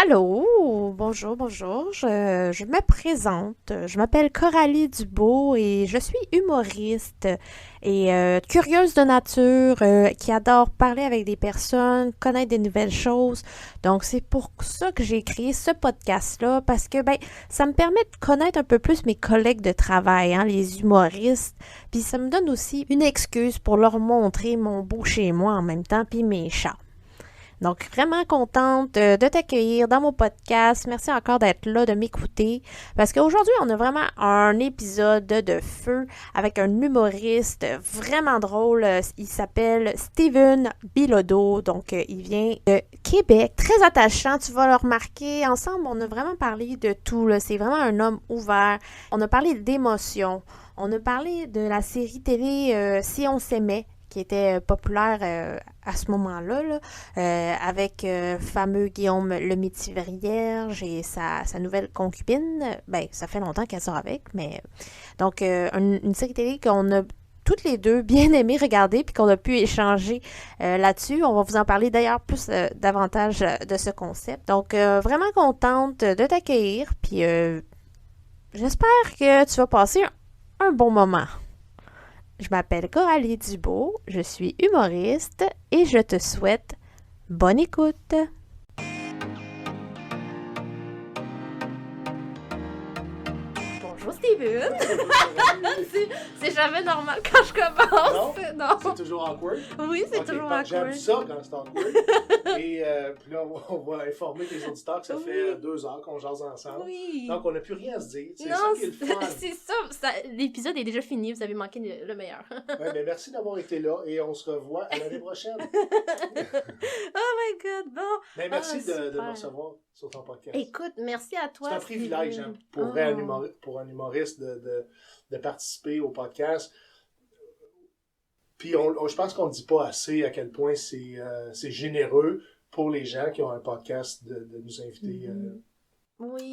Allô, bonjour, je me présente. Je m'appelle Coralie Dubois et je suis humoriste et curieuse de nature qui adore parler avec des personnes, connaître des nouvelles choses. Donc c'est pour ça que j'ai créé ce podcast-là parce que ça me permet de connaître un peu plus mes collègues de travail, hein, les humoristes. Puis ça me donne aussi une excuse pour leur montrer mon beau chez moi en même temps, puis mes chats. Donc, vraiment contente de t'accueillir dans mon podcast. Merci encore d'être là, de m'écouter. Parce qu'aujourd'hui, on a vraiment un épisode de feu avec un humoriste vraiment drôle. Il s'appelle Steven Bilodeau. Donc, il vient de Québec. Très attachant, tu vas le remarquer. Ensemble, on a vraiment parlé de tout, là. C'est vraiment un homme ouvert. On a parlé d'émotions. On a parlé de la série télé Si on s'aimait, qui était populaire à ce moment-là, là, avec fameux Guillaume Lemaitre-Vierge et sa nouvelle concubine. Ben, ça fait longtemps qu'elle sort avec, mais... Donc, une série télé qu'on a toutes les deux bien aimé regarder puis qu'on a pu échanger là-dessus. On va vous en parler d'ailleurs plus davantage de ce concept. Donc, vraiment contente de t'accueillir, puis j'espère que tu vas passer un bon moment. Je m'appelle Coralie Dubois, je suis humoriste et je te souhaite bonne écoute. Bonjour Steven! c'est jamais normal quand je commence. Non? C'est toujours awkward? Oui, c'est toujours awkward. J'aime ça quand c'est awkward. Et puis là, on va informer les auditeurs que ça fait 2 heures qu'on jase ensemble. Oui. Donc, on n'a plus rien à se dire. C'est non, ça qui est le fun. C'est ça. L'épisode est déjà fini. Vous avez manqué le meilleur. Ouais, mais merci d'avoir été là et on se revoit à l'année prochaine. Oh my God, bon. Mais merci de me recevoir sur ton podcast. Écoute, merci à toi. C'est un privilège hein, pour un humoriste de participer au podcast. Puis je pense qu'on ne dit pas assez à quel point c'est généreux pour les gens qui ont un podcast de nous inviter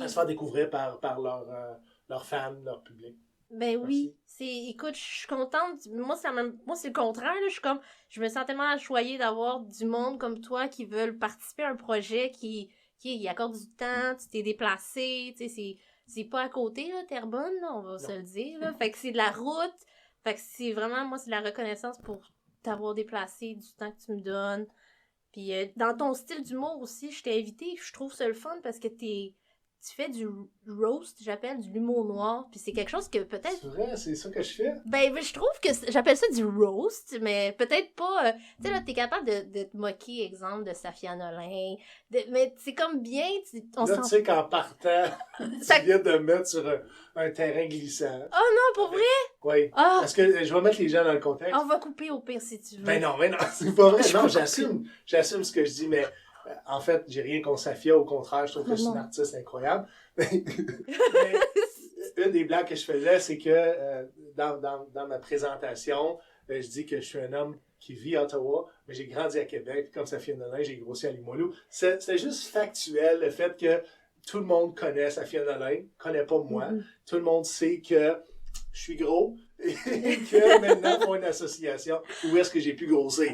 à se faire découvrir par leurs fans, leur public. Ben oui, écoute, je suis contente. Moi, c'est le contraire. Là. Je me sens tellement choyée d'avoir du monde comme toi qui veulent participer à un projet qui y accorde du temps, tu t'es déplacé, tu sais, c'est pas à côté, là, Terrebonne, là, on va se le dire. Là. Fait que c'est de la route. Fait que c'est vraiment, moi, c'est de la reconnaissance pour t'avoir déplacé, du temps que tu me donnes. Puis dans ton style d'humour aussi, je t'ai invité, je trouve ça le fun parce que tu fais du roast, j'appelle du l'humour noir, puis c'est quelque chose que peut-être... C'est vrai, c'est ça que je fais? Ben je trouve que j'appelle ça du roast, mais peut-être pas... tu sais, là, t'es capable de te moquer, exemple, de Safia Nolin, mais c'est comme bien... Tu sais qu'en partant, tu viens de me mettre sur un terrain glissant. Oh non, pour vrai? Oui. Ah. Parce que je vais mettre les gens dans le contexte. On va couper au pire si tu veux. Mais non, c'est pas vrai. Non, j'assume ce que je dis, mais... En fait, j'ai rien contre Safia, au contraire, je trouve que c'est une artiste incroyable. Mais une des blagues que je faisais, c'est que dans ma présentation, je dis que je suis un homme qui vit à Ottawa, mais j'ai grandi à Québec, comme Safia Nolin, j'ai grossi à Limoilou. C'était juste factuel, le fait que tout le monde connaît Safia Nolin, connaît pas moi. Mm-hmm. Tout le monde sait que je suis gros, et que maintenant, il faut une association. Où est-ce que j'ai pu grossir?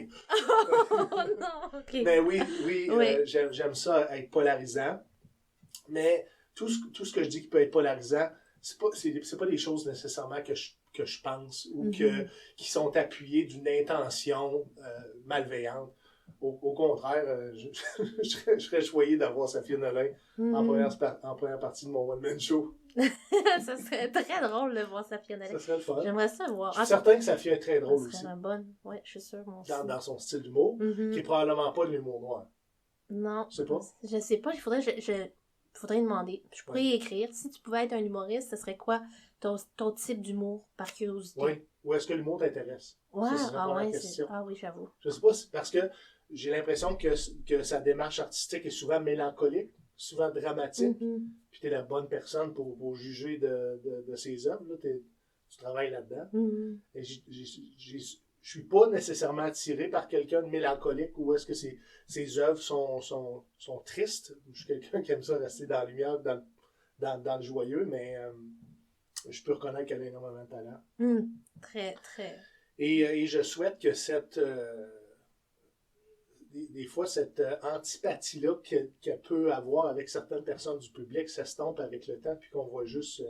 Oh non! Okay. Mais oui. J'aime ça être polarisant. Mais tout ce que je dis qui peut être polarisant, c'est pas des choses nécessairement que je pense ou qui sont appuyées d'une intention malveillante. Au contraire, je serais choyé d'avoir Safia Nolin en première partie de mon one-man show. Ça serait très drôle de voir Safia Nolin. Ça serait le fun. J'aimerais ça voir. Je suis certain que Safia est très drôle aussi. Bonne. Oui, je suis sûre. Dans son style d'humour, qui est probablement pas de l'humour noir. Non. Je sais pas. Je sais pas. Il faudrait demander. Je pourrais y écrire. Si tu pouvais être un humoriste, ce serait quoi ton type d'humour, par curiosité? Oui. Ou est-ce que l'humour t'intéresse? Ouais. Question. Ah oui, j'avoue. Je sais pas, parce que j'ai l'impression que sa démarche artistique est souvent mélancolique, souvent dramatique. Puis t'es la bonne personne pour juger de ses œuvres. Là. Tu travailles là-dedans. Et je suis pas nécessairement attiré par quelqu'un de mélancolique ou est-ce que ses œuvres sont tristes. Je suis quelqu'un qui aime ça rester dans la lumière, dans le joyeux, mais je peux reconnaître qu'elle a énormément de talent. Très, très. Et je souhaite que des fois, cette antipathie-là qu'elle peut avoir avec certaines personnes du public s'estompe avec le temps, puis qu'on voit juste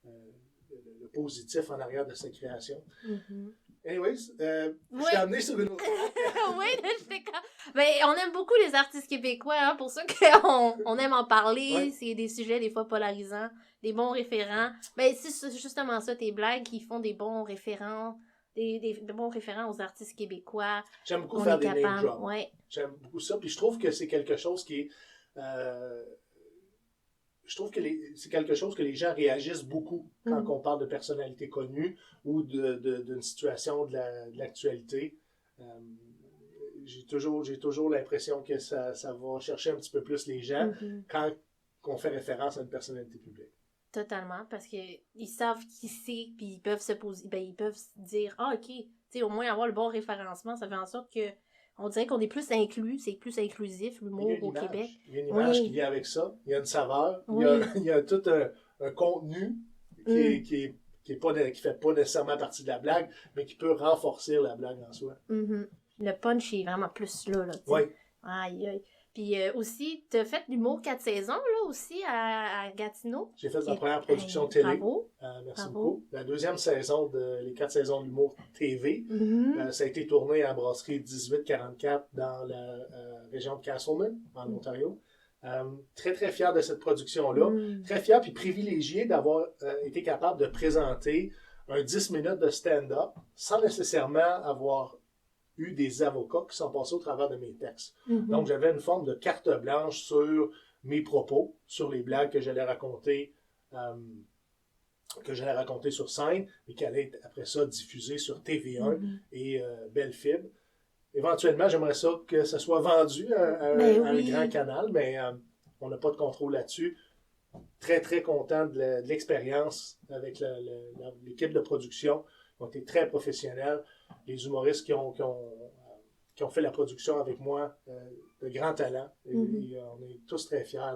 le positif en arrière de cette création. Mm-hmm. Anyways, je t'ai amené sur une autre. Oui, j'étais comme... Ben, on aime beaucoup les artistes québécois, hein, pour ça qu'on aime en parler. Ouais. C'est des sujets des fois polarisants, des bons référents. Ben, c'est justement ça, tes blagues qui font des bons référents, des bons référents aux artistes québécois. J'aime beaucoup faire des name drops. Ouais. J'aime beaucoup ça, puis je trouve que c'est quelque chose qui est... je trouve que c'est quelque chose que les gens réagissent beaucoup quand on parle de personnalités connues ou d'une situation de l'actualité. J'ai toujours l'impression que ça va chercher un petit peu plus les gens quand on fait référence à une personnalité publique. Totalement, parce qu'ils savent qui c'est, puis ils peuvent se poser, ben ils peuvent se dire, ah ok, tu sais, au moins avoir le bon référencement, ça fait en sorte que on dirait qu'on est plus inclus, c'est plus inclusif, l'humour au Québec. Il y a une image qui vient avec ça, il y a une saveur, il y a tout un contenu qui fait pas nécessairement partie de la blague, mais qui peut renforcer la blague en soi. Mm-hmm. Le punch est vraiment plus là, Oui. Aïe, aïe. Puis aussi, tu as fait l'humour 4 saisons, là, aussi, à Gatineau. J'ai fait ma première production télé. Bravo. Merci beaucoup. La deuxième saison les 4 saisons de l'humour TV, ça a été tourné à la brasserie 1844 dans la région de Castleman, en Ontario. Très, très fier de cette production-là. Très fier puis privilégié d'avoir été capable de présenter un 10 minutes de stand-up sans nécessairement avoir eu des avocats qui sont passés au travers de mes textes. Donc, j'avais une forme de carte blanche sur mes propos, sur les blagues que j'allais raconter sur scène, et qui allaient être après ça diffusées sur TV1 et Belle Fibre. Éventuellement, j'aimerais ça que ça soit vendu à un grand canal, mais on n'a pas de contrôle là-dessus. Très, très content de l'expérience avec l'équipe de production. Ils ont été très professionnels. Les humoristes qui ont fait la production avec moi, de grands talents. Et on est tous très fiers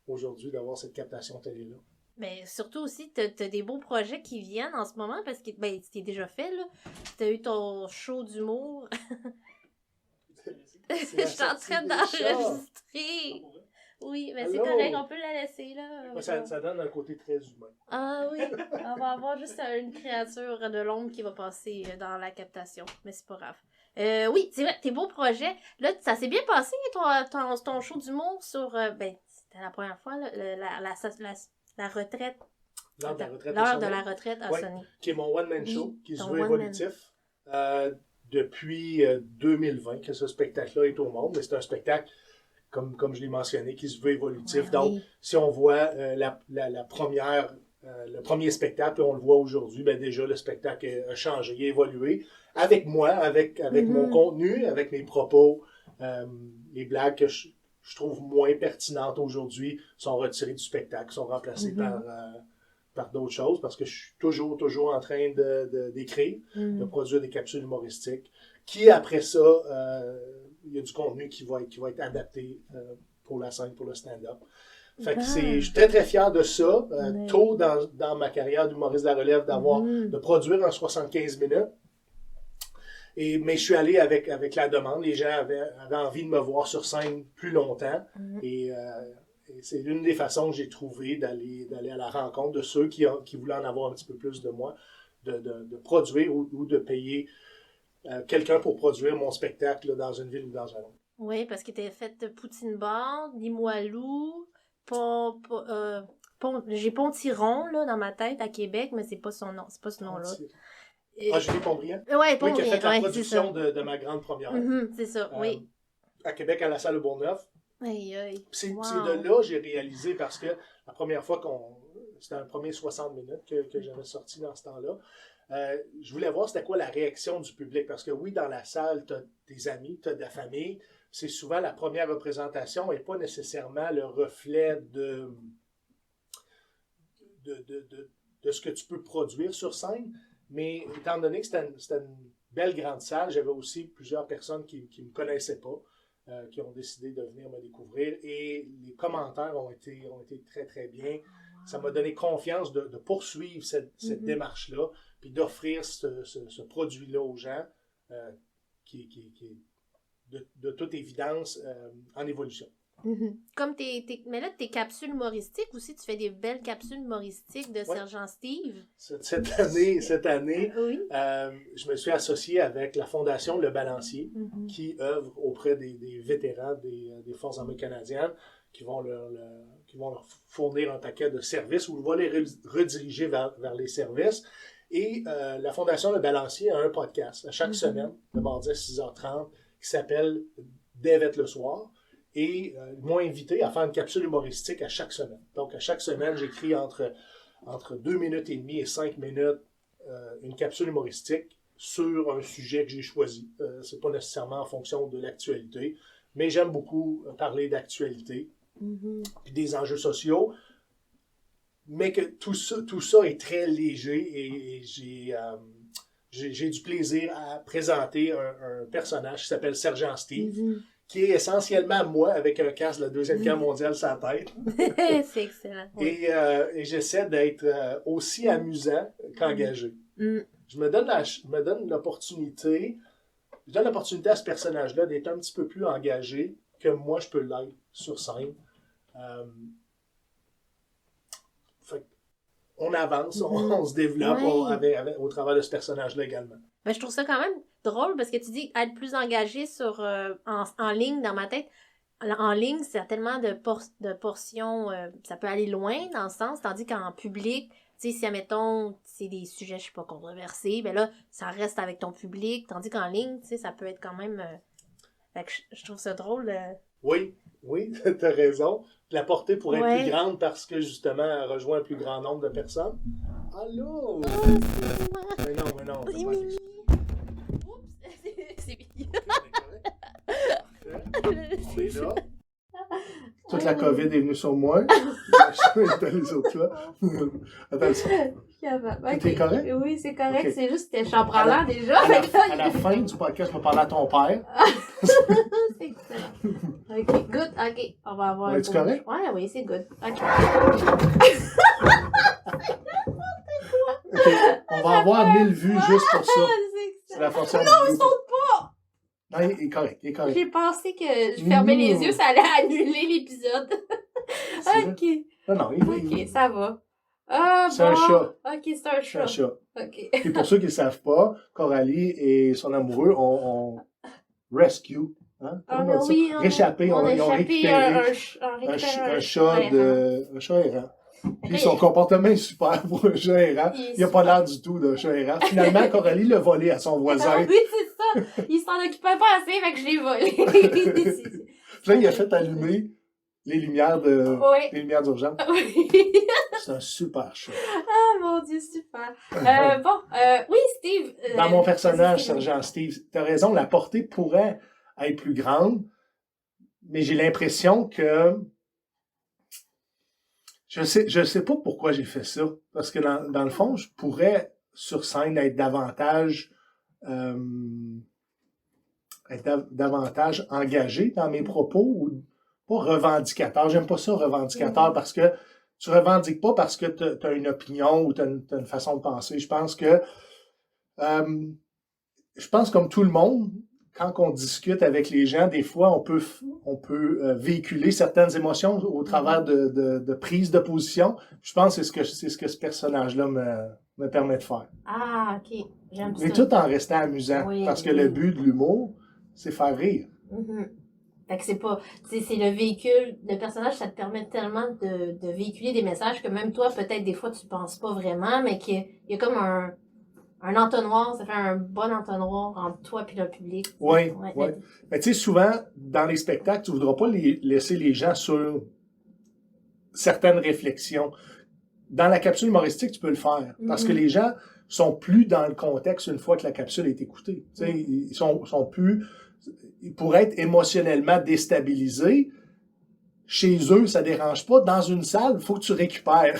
aujourd'hui d'avoir cette captation télé-là. Mais surtout aussi, tu as des beaux projets qui viennent en ce moment parce que c'était déjà fait, là. Tu as eu ton show d'humour. Je suis en train d'enregistrer. Oui, mais c'est correct, on peut la laisser, là. Ça donne un côté très humain. Ah oui, on va avoir juste une créature de l'ombre qui va passer dans la captation, mais c'est pas grave. Oui, c'est vrai, tes beaux projets. Là, ça s'est bien passé, ton show d'humour sur... c'était la première fois, là, la retraite. L'heure de la retraite L'heure de la retraite a sonné. Qui est mon one-man show, qui se veut évolutif. Depuis 2020 que ce spectacle-là est au monde, mais c'est un spectacle comme je l'ai mentionné, qui se veut évolutif. Ouais, donc, si on voit le premier spectacle, et on le voit aujourd'hui, ben déjà, le spectacle a changé, il a évolué. Avec moi, avec mon contenu, avec mes propos, les blagues que je trouve moins pertinentes aujourd'hui sont retirées du spectacle, sont remplacées par d'autres choses, parce que je suis toujours en train d'écrire, de produire des capsules humoristiques, qui, après ça... il y a du contenu qui va être adapté pour la scène, pour le stand-up. Fait que je suis très, très fier de ça. Tôt dans ma carrière d'humoriste de la relève, de produire un 75 minutes. Mais je suis allé avec la demande. Les gens avaient envie de me voir sur scène plus longtemps. Et c'est l'une des façons que j'ai trouvé d'aller à la rencontre de ceux qui voulaient en avoir un petit peu plus de moi, de produire ou de payer quelqu'un pour produire mon spectacle là, dans une ville ou dans un autre. Oui, parce que tu as fait Poutine Bar, Limoilou, j'ai Pont-Tiron là, dans ma tête à Québec, mais c'est pas son nom, c'est pas ce nom-là. Julie Pontbriand? Oui, qui a fait la production de ma grande première. C'est ça, oui. À Québec, à la salle de Bourgneuf. C'est de là que j'ai réalisé, parce que la première fois c'était un premier 60 minutes que j'avais sorti dans ce temps-là. Je voulais voir c'était quoi la réaction du public, parce que oui, dans la salle, tu as des amis, tu as de la famille. C'est souvent la première représentation et pas nécessairement le reflet de ce que tu peux produire sur scène. Mais étant donné que c'était une belle grande salle, j'avais aussi plusieurs personnes qui ne me connaissaient pas, qui ont décidé de venir me découvrir. Et les commentaires ont été très, très bien. Ça m'a donné confiance de poursuivre cette démarche-là, puis d'offrir ce produit-là aux gens qui est de toute évidence en évolution. Comme mais là, tes capsules humoristiques aussi, tu fais des belles capsules humoristiques de Sergent Steve. Cette année oui. Je me suis associé avec la Fondation Le Balancier, qui œuvre auprès des vétérans des Forces armées canadiennes, qui vont leur fournir un paquet de services ou va les rediriger vers les services. Et la Fondation Le Balancier a un podcast à chaque semaine, le mardi à 6h30, qui s'appelle D'Evette le soir. Et ils m'ont invité à faire une capsule humoristique à chaque semaine. Donc, à chaque semaine, j'écris entre 2 minutes et demie et 5 minutes une capsule humoristique sur un sujet que j'ai choisi. C'est pas nécessairement en fonction de l'actualité, mais j'aime beaucoup parler d'actualité, puis des enjeux sociaux, mais que tout ça est très léger et j'ai du plaisir à présenter un personnage qui s'appelle Sergent Steve, qui est essentiellement moi avec un casque de la Deuxième Guerre mondiale sur la tête. C'est excellent. Oui. Et j'essaie d'être aussi amusant qu'engagé. Je me donne l'opportunité à ce personnage-là d'être un petit peu plus engagé que moi je peux l'être sur scène. On avance, on se développe au travers de ce personnage-là également. Ben, je trouve ça quand même drôle parce que tu dis être plus engagé en ligne dans ma tête. En ligne, c'est tellement de portions, ça peut aller loin dans le sens, tandis qu'en public, tu sais, si, admettons, c'est des sujets, je sais pas, controversés, ben là, ça reste avec ton public, tandis qu'en ligne, tu sais, ça peut être quand même... Fait que je trouve ça drôle. Oui, t'as raison. La portée pourrait être plus grande parce que, justement, elle rejoint un plus grand nombre de personnes. Allô? Mais non. C'est Oups! C'est Mimi. On est là. Toute la COVID est venue sur moi. Je suis allé sur toi. Attends ça. T'es correct? Oui, c'est correct. Okay. C'est juste que t'es chambranlant déjà. À la fin du podcast, je vais parler à ton père. C'est excellent. OK, good. OK, on va avoir... Es-tu correct? Oui, c'est good. OK. On va avoir 1000 vues juste pour ça. C'est la façon non, ils sont pas! Non, il est correct. J'ai pensé que je fermais les yeux, ça allait annuler l'épisode. OK. Non, OK, ça va. C'est un chat. OK, c'est un chat. OK. Et pour ceux qui ne savent pas, Coralie et son amoureux ont rescue. Hein? Réchappé. Ils ont récupéré un chat errant. Puis son comportement est super pour un chat errant. Il n'a pas l'air du tout d'un chat errant. Finalement, Coralie l'a volé à son voisin. Oui, c'est ça. Il s'en occupait pas assez, fait que je l'ai volé. Là, il a fait allumer les lumières d'urgence. Oui. C'est un super chat. Ah, mon Dieu, super. Oui, Steve. Dans mon personnage, Sergent Steve, t'as raison, la portée pourrait être plus grande, mais j'ai l'impression que je sais pas pourquoi j'ai fait ça. Parce que dans le fond, je pourrais, sur scène, être davantage engagé dans mes propos ou pas revendicateur. J'aime pas ça, revendicateur, parce que tu revendiques pas parce que tu as une opinion ou tu as une façon de penser. Je pense comme tout le monde, quand on discute avec les gens, des fois, on peut véhiculer certaines émotions au travers de prises de position. Je pense que c'est ce que ce personnage-là me permet de faire. Ah, OK. J'aime ça. Mais tout en restant amusant. Parce que le but de l'humour, c'est faire rire. Fait que c'est le véhicule, le personnage, ça te permet tellement de véhiculer des messages que même toi, peut-être, des fois, tu penses pas vraiment, mais qu'il y a comme un entonnoir, ça fait un bon entonnoir entre toi et le public. Oui. Mais tu sais, souvent, dans les spectacles, tu voudras pas laisser les gens sur certaines réflexions. Dans la capsule humoristique, tu peux le faire. Parce que les gens sont plus dans le contexte une fois que la capsule est écoutée. Tu sais, ils sont plus... Ils pourraient être émotionnellement déstabilisés. Chez eux, ça dérange pas. Dans une salle, il faut que tu récupères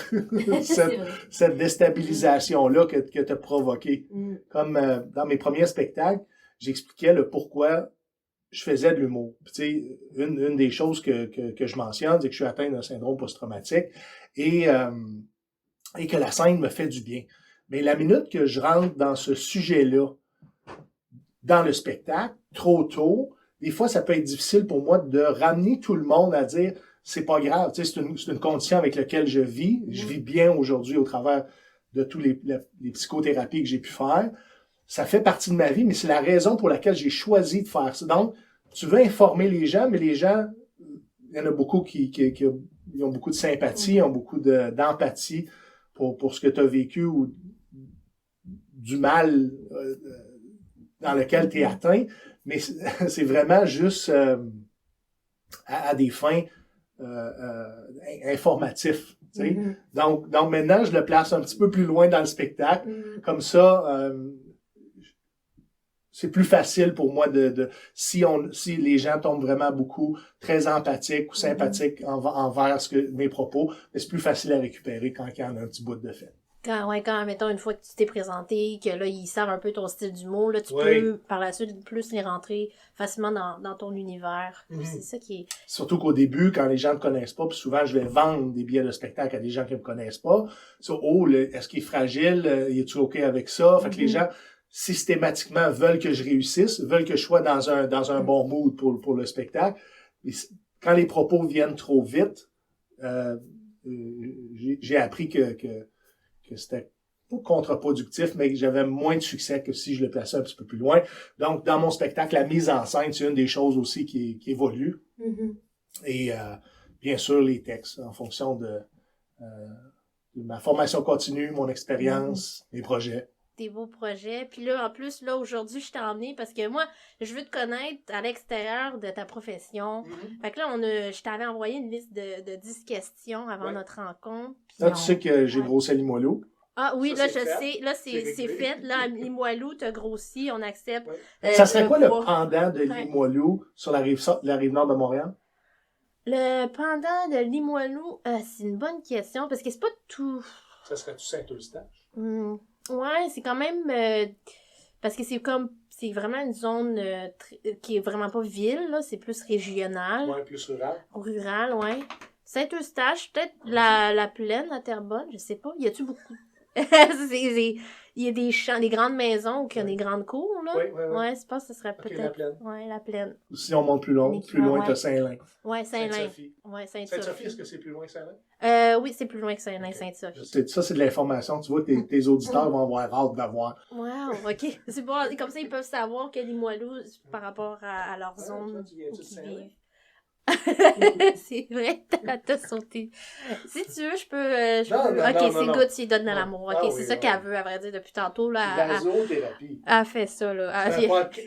cette déstabilisation-là que tu as provoquée. Comme dans mes premiers spectacles, j'expliquais le pourquoi je faisais de l'humour. Puis, tu sais, une des choses que je mentionne, c'est que je suis atteint d'un syndrome post-traumatique et que la scène me fait du bien. Mais la minute que je rentre dans ce sujet-là, dans le spectacle, trop tôt, des fois, ça peut être difficile pour moi de ramener tout le monde à dire c'est pas grave. Tu sais, c'est une condition avec laquelle je vis. Je vis bien aujourd'hui au travers de tous les psychothérapies que j'ai pu faire. Ça fait partie de ma vie, mais c'est la raison pour laquelle j'ai choisi de faire ça. Donc, tu veux informer les gens, mais les gens, il y en a beaucoup qui ont beaucoup de sympathie, ont beaucoup d'empathie pour ce que tu as vécu ou du mal dans lequel tu es atteint, mais c'est vraiment juste à des fins informatifs. Tu sais. Donc maintenant, je le place un petit peu plus loin dans le spectacle. Comme ça, c'est plus facile pour moi si les gens tombent vraiment beaucoup très empathiques ou sympathiques envers mes propos, c'est plus facile à récupérer quand il y en a un petit bout de fait. Quand, mettons, une fois que tu t'es présenté, que là, ils savent un peu ton style d'humour, là, tu peux, par la suite, plus les rentrer facilement dans ton univers. C'est ça qui est... Surtout qu'au début, quand les gens ne me connaissent pas, puis souvent, je vais vendre des billets de spectacle à des gens qui ne me connaissent pas. Est-ce qu'il est fragile? Es-tu OK avec ça? Fait que les gens, systématiquement, veulent que je réussisse, veulent que je sois dans un bon mood pour le spectacle. Et quand les propos viennent trop vite, j'ai appris que c'était pas contre-productif, mais que j'avais moins de succès que si je le plaçais un petit peu plus loin. Donc, dans mon spectacle, la mise en scène, c'est une des choses aussi qui évolue. Et bien sûr, les textes, en fonction de ma formation continue, mon expérience, mes projets. Tes beaux projets. Puis là, en plus, là, aujourd'hui, je t'ai emmené parce que moi, je veux te connaître à l'extérieur de ta profession. Fait que là, je t'avais envoyé une liste de 10 questions avant notre rencontre. Là, tu sais que j'ai grossi à Limoilou. Ah oui, ça, là, je sais. Là, c'est fait. Là, à Limoilou, t'as grossi, on accepte. Ça serait quoi le pendant de Limoilou sur la rive nord de Montréal? Le pendant de Limoilou, c'est une bonne question parce que c'est pas tout... Ça serait tout Saint-Eustache? Ouais, c'est quand même... parce que c'est vraiment une zone qui est vraiment pas ville, là. C'est plus régional. Ouais, plus rural. Rural, ouais. Saint-Eustache, peut-être la plaine à Terrebonne, je sais pas. Y a-tu beaucoup? Il y a des champs, des grandes maisons où il y a des grandes cours, là. Oui. Ouais, je pense que ce serait peut-être... la plaine. Ouais, la plaine. Si on monte plus loin, t'as Saint-Lin. Ouais, Saint-Lin. Sainte-Sophie. Ouais, Sainte-Sophie. Sainte-Sophie, est-ce que c'est plus loin que Saint-Lin? Oui, c'est plus loin que Saint-Lin, Okay. Sainte-Sophie. Ça, c'est de l'information. Tu vois, tes auditeurs vont avoir hâte d'avoir. Wow, OK. C'est bon. Comme ça, ils peuvent savoir que Limoilou, par rapport à leur zone... Toi, tu viens de Saint-Lin? C'est vrai, t'as sauté. Si tu veux, je peux... Non, c'est good, tu lui donnes de l'amour. OK, c'est ça qu'elle veut, à vrai dire, depuis tantôt. Là, la zoothérapie. Elle fait ça, là.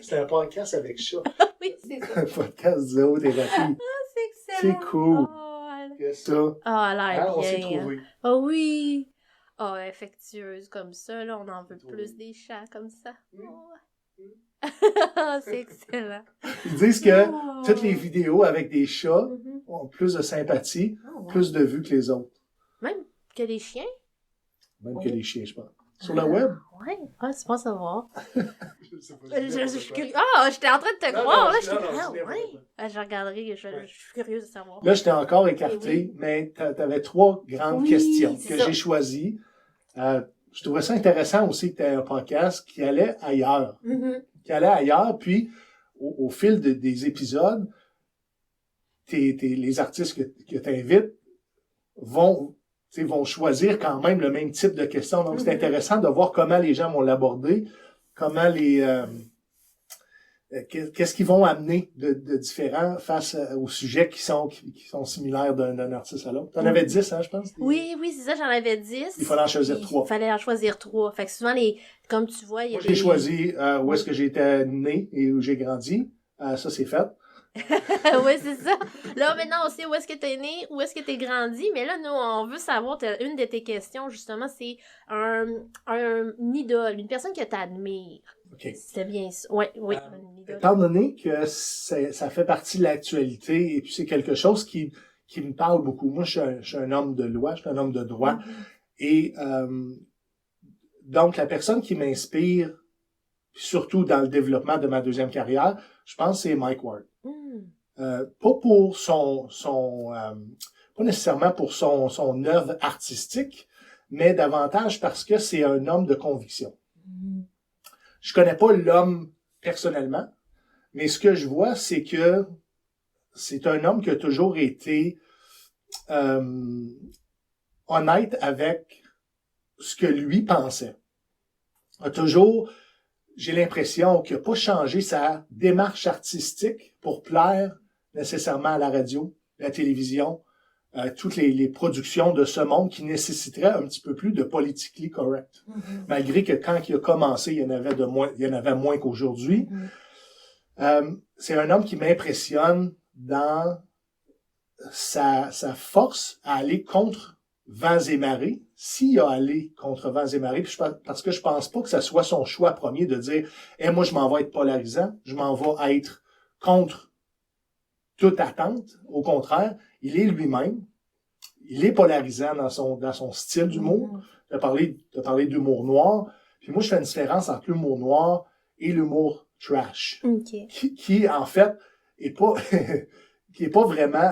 C'est un podcast avec chat. Oui, c'est ça. Un podcast zoothérapie. C'est excellent. C'est cool. Qu'est-ce ça? Oh, elle a l'air bien. On s'est trouvés. Oh oui. Oh, affectueuse comme ça, là. On en veut plus des chats comme ça. C'est excellent. Ils disent que toutes les vidéos avec des chats ont plus de sympathie, plus de vues que les autres. Même que les chiens? Même que les chiens, je pense. Sur le web? Oui, tu penses savoir. Je sais pas. J'étais en train de te croire. Là, je regarderai, je suis curieuse de savoir. Là, j'étais encore écarté, mais tu avais 3 grandes questions que j'ai choisies. Je trouvais ça intéressant aussi que tu aies un podcast qui allait ailleurs. Puis au fil des épisodes, les artistes que tu invites vont choisir quand même le même type de questions. Donc, c'est intéressant de voir comment les gens vont l'aborder, comment qu'est-ce qu'ils vont amener de différent face aux sujets qui sont similaires d'un artiste à l'autre. T'en avais 10, hein, je pense? Oui, c'est ça, j'en avais 10. Il fallait en choisir 3. Il fallait en choisir 3. Fait que souvent, comme tu vois, il y a j'ai choisi où est-ce que j'étais né et où j'ai grandi. Ça, c'est fait. Oui, c'est ça. Là, maintenant, on sait où est-ce que t'es né, où est-ce que t'es grandi, mais là, nous, on veut savoir, une de tes questions, justement, c'est un idole, une personne que t'admires. OK. C'était bien ça. Oui, une idole. Étant donné que ça fait partie de l'actualité et puis c'est quelque chose qui me parle beaucoup. Moi, je suis un homme de loi, je suis un homme de droit. Et donc, la personne qui m'inspire, surtout dans le développement de ma deuxième carrière, je pense que c'est Mike Ward. Pas pour pas nécessairement pour son œuvre artistique, mais davantage parce que c'est un homme de conviction. Je connais pas l'homme personnellement, Mais ce que je vois, c'est que c'est un homme qui a toujours été honnête avec ce que lui pensait. A toujours, j'ai l'impression qu'il n'a pas changé sa démarche artistique pour plaire nécessairement à la radio, la télévision, toutes les productions de ce monde qui nécessiteraient un petit peu plus de politically correct. Mm-hmm. Malgré que quand il a commencé, il y en avait moins qu'aujourd'hui. Mm-hmm. C'est un homme qui m'impressionne dans sa force à aller contre vents et marées. S'il a allé contre vents et marées, parce que je pense pas que ça soit son choix premier de dire moi je m'en vais être polarisant, je m'en vais être contre toute attente. Au contraire, il est lui-même. Il est polarisant dans son style d'humour. Tu as parlé d'humour noir. Puis moi, je fais une différence entre l'humour noir et l'humour trash. Okay. Qui en fait, est pas vraiment...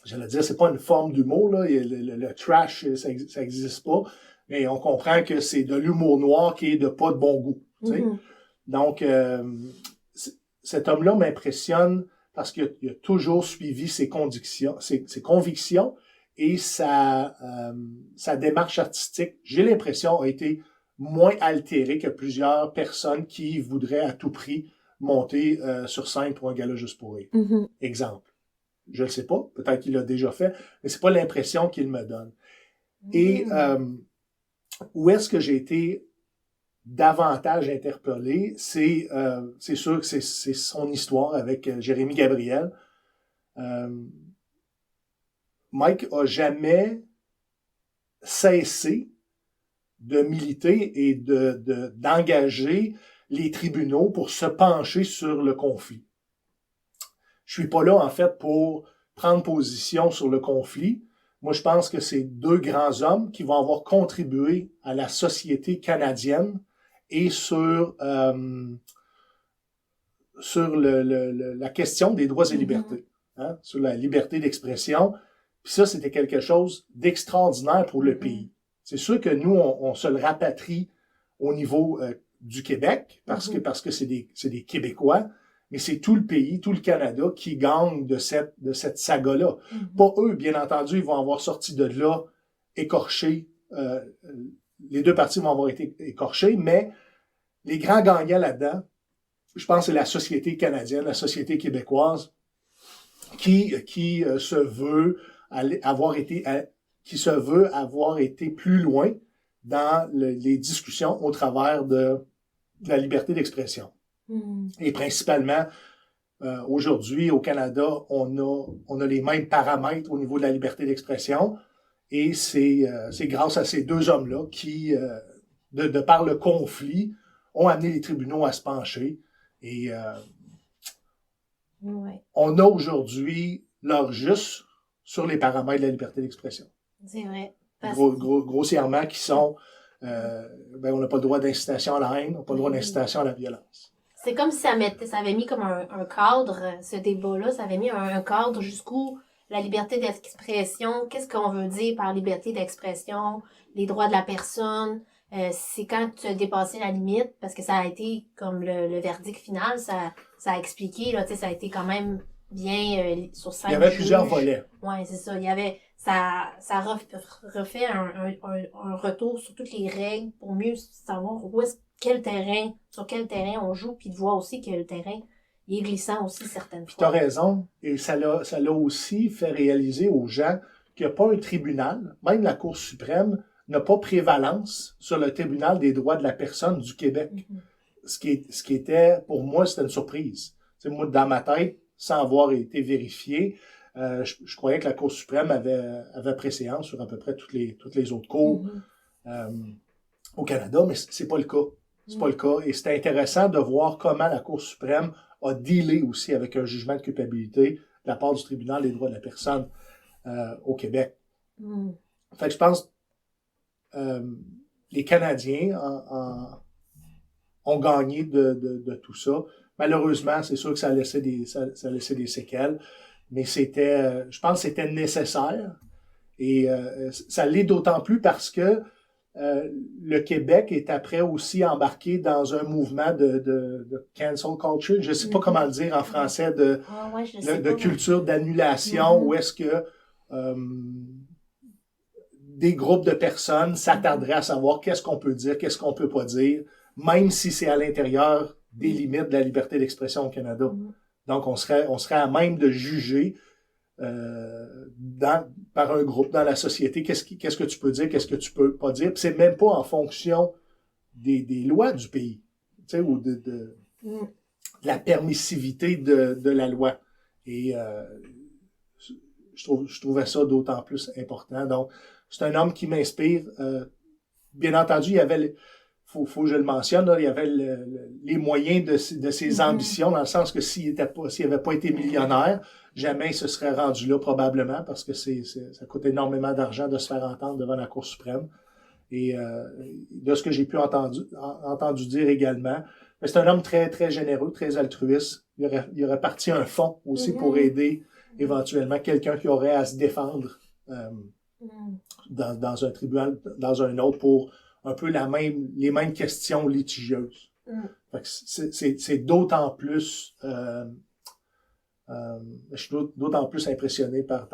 j'allais dire, c'est pas une forme d'humour, là. Le trash, ça existe pas. Mais on comprend que c'est de l'humour noir qui est de pas de bon goût. Tu sais? Donc, cet homme-là m'impressionne parce qu'il a toujours suivi ses convictions et sa démarche artistique, j'ai l'impression, a été moins altérée que plusieurs personnes qui voudraient à tout prix monter sur scène pour un gala juste pour rire. Mm-hmm. Exemple. Je le sais pas, peut-être qu'il l'a déjà fait, mais c'est pas l'impression qu'il me donne. Mm-hmm. Et où est-ce que j'ai été davantage interpellé, c'est sûr que c'est son histoire avec Jérémy Gabriel. Mike a jamais cessé de militer et d'engager les tribunaux pour se pencher sur le conflit. Je suis pas là, en fait, pour prendre position sur le conflit. Moi, je pense que c'est deux grands hommes qui vont avoir contribué à la société canadienne et sur la question des droits et libertés, hein, sur la liberté d'expression. Puis ça, c'était quelque chose d'extraordinaire pour le pays. C'est sûr que nous, on se le rapatrie au niveau du Québec, parce que c'est des Québécois, mais c'est tout le pays, tout le Canada qui gagne de cette saga-là. Pas eux, bien entendu, ils vont avoir sorti de là écorchés. Les deux parties vont avoir été écorchés, mais les grands gagnants là-dedans, je pense que c'est la société canadienne, la société québécoise, qui se veut avoir été plus loin dans les discussions au travers de la liberté d'expression. Et principalement, aujourd'hui, au Canada, on a les mêmes paramètres au niveau de la liberté d'expression. Et c'est grâce à ces deux hommes-là qui, de par le conflit, ont amené les tribunaux à se pencher. Et on a aujourd'hui l'heure juste sur les paramètres de la liberté d'expression. C'est vrai. Grossièrement, qui sont... on n'a pas le droit d'incitation à la haine, on n'a pas le droit d'incitation à la violence. C'est comme si ça avait mis comme un cadre, ce débat-là, ça avait mis un cadre jusqu'où la liberté d'expression, qu'est-ce qu'on veut dire par liberté d'expression, les droits de la personne, c'est quand tu as dépassé la limite, parce que ça a été comme le verdict final, ça a expliqué, là, ça a été quand même bien sur 5 Il y avait plusieurs volets. Oui, c'est ça. Il y avait, ça refait un retour sur toutes les règles pour mieux savoir sur quel terrain on joue, puis de voir aussi que le terrain il est glissant aussi certaines fois. Tu as raison, et ça l'a aussi fait réaliser aux gens qu'il n'y a pas un tribunal, même la Cour suprême n'a pas prévalence sur le tribunal des droits de la personne du Québec. Mm-hmm. Ce qui était, pour moi, c'était une surprise. Tu sais, moi, dans ma tête, sans avoir été vérifié, je croyais que la Cour suprême avait préséance sur à peu près toutes les autres cours au Canada, mais c'est pas le cas. C'est pas le cas. Et c'est intéressant de voir comment la Cour suprême a dealé aussi avec un jugement de culpabilité de la part du tribunal des droits de la personne au Québec. Fait que je pense les Canadiens ont gagné de tout ça. Malheureusement, c'est sûr que ça a laissé des séquelles, mais je pense que c'était nécessaire. Et ça l'est d'autant plus parce que le Québec est après aussi embarqué dans un mouvement de cancel culture. Je ne sais pas comment le dire en français, de culture d'annulation, où est-ce que des groupes de personnes s'attarderaient à savoir qu'est-ce qu'on peut dire, qu'est-ce qu'on peut pas dire, même si c'est à l'intérieur des limites de la liberté d'expression au Canada. Donc, on serait à même de juger par un groupe dans la société qu'est-ce que tu peux dire, qu'est-ce que tu peux pas dire. Puis c'est même pas en fonction des lois du pays, tu sais, ou de la permissivité de la loi. Et je trouvais ça d'autant plus important. Donc, c'est un homme qui m'inspire. Bien entendu, il y avait, faut que je le mentionne, là, il y avait les moyens de ses ambitions, dans le sens que s'il avait pas été millionnaire, jamais il se serait rendu là, probablement, parce que ça coûte énormément d'argent de se faire entendre devant la Cour suprême. Et de ce que j'ai pu entendu dire également, mais c'est un homme très, très généreux, très altruiste. Il aurait parti un fonds aussi pour aider éventuellement quelqu'un qui aurait à se défendre dans un tribunal, dans un autre, pour un peu les mêmes questions litigieuses. Fait que c'est d'autant plus... je suis d'autant plus impressionné par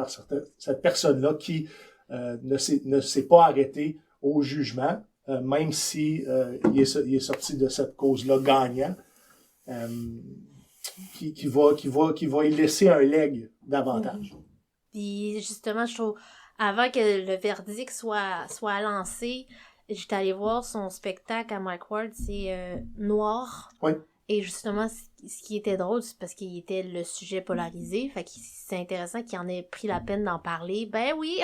cette personne-là qui ne s'est pas arrêtée au jugement, même si il est sorti de cette cause-là gagnant, qui va y laisser un legs davantage. Puis justement, je trouve, avant que le verdict soit lancé, j'étais allée voir son spectacle à Mike Ward, c'est Noir. Oui. Et justement, ce qui était drôle, c'est parce qu'il était le sujet polarisé. Fait que c'est intéressant qu'il en ait pris la peine d'en parler. Ben oui,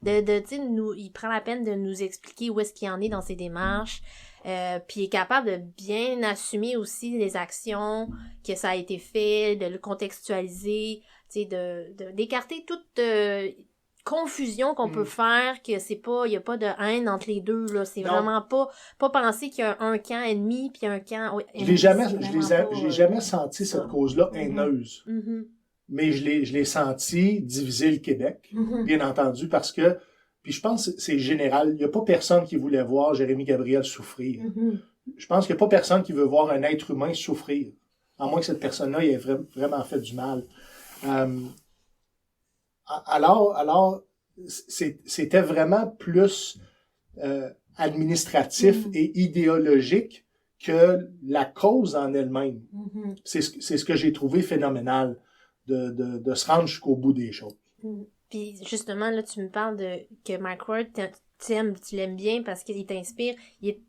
il prend la peine de nous expliquer où est-ce qu'il en est dans ses démarches. Puis il est capable de bien assumer aussi les actions, que ça a été fait, de le contextualiser, d'écarter toute confusion qu'on peut faire, que c'est pas, il y a pas de haine entre les deux, là. C'est vraiment pas penser qu'il y a un camp ennemi puis un camp ennemi. J'ai jamais senti cette cause-là haineuse. Mais je l'ai senti diviser le Québec, bien entendu, parce que, puis je pense que c'est général, il n'y a pas personne qui voulait voir Jérémy Gabriel souffrir. Je pense qu'il n'y a pas personne qui veut voir un être humain souffrir, à moins que cette personne-là ait vraiment fait du mal. Alors, c'était vraiment plus administratif et idéologique que la cause en elle-même. C'est ce que j'ai trouvé phénoménal, de se rendre jusqu'au bout des choses. Puis justement, là, tu me parles que Mike Ward, tu l'aimes bien parce qu'il t'inspire, il est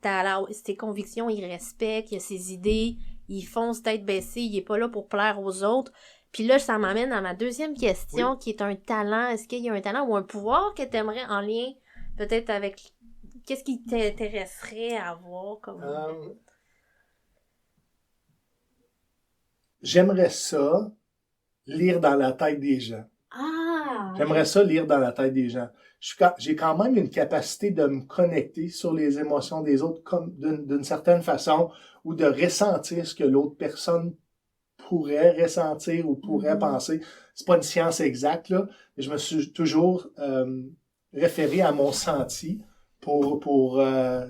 ses convictions, il respecte, il a ses idées, il fonce tête baissée, il est pas là pour plaire aux autres. Puis là, ça m'amène à ma deuxième question, qui est un talent. Est-ce qu'il y a un talent ou un pouvoir que tu aimerais en lien peut-être avec... Qu'est-ce qui t'intéresserait à avoir comme... J'aimerais ça lire dans la tête des gens. J'aimerais ça lire dans la tête des gens. J'ai quand même une capacité de me connecter sur les émotions des autres comme d'une certaine façon, ou de ressentir ce que l'autre personne pourrait ressentir ou pourrait penser. C'est pas une science exacte, là, mais je me suis toujours référé à mon senti pour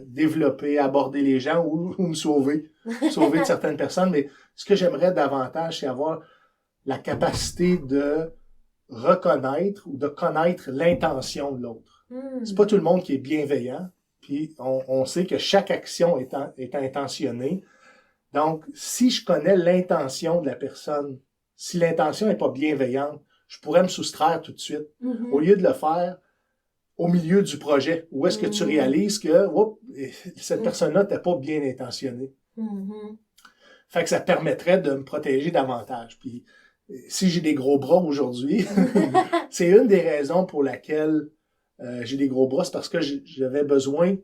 développer, aborder les gens ou me sauver de certaines personnes. Mais ce que j'aimerais davantage, c'est avoir la capacité de reconnaître ou de connaître l'intention de l'autre. C'est pas tout le monde qui est bienveillant, puis on sait que chaque action est intentionnée. Donc, si je connais l'intention de la personne, si l'intention n'est pas bienveillante, je pourrais me soustraire tout de suite, au lieu de le faire au milieu du projet, où est-ce que tu réalises que cette personne-là n'était pas bien intentionnée. Fait que ça permettrait de me protéger davantage. Puis, si j'ai des gros bras aujourd'hui, c'est une des raisons pour laquelle j'ai des gros bras, c'est parce que j'avais besoin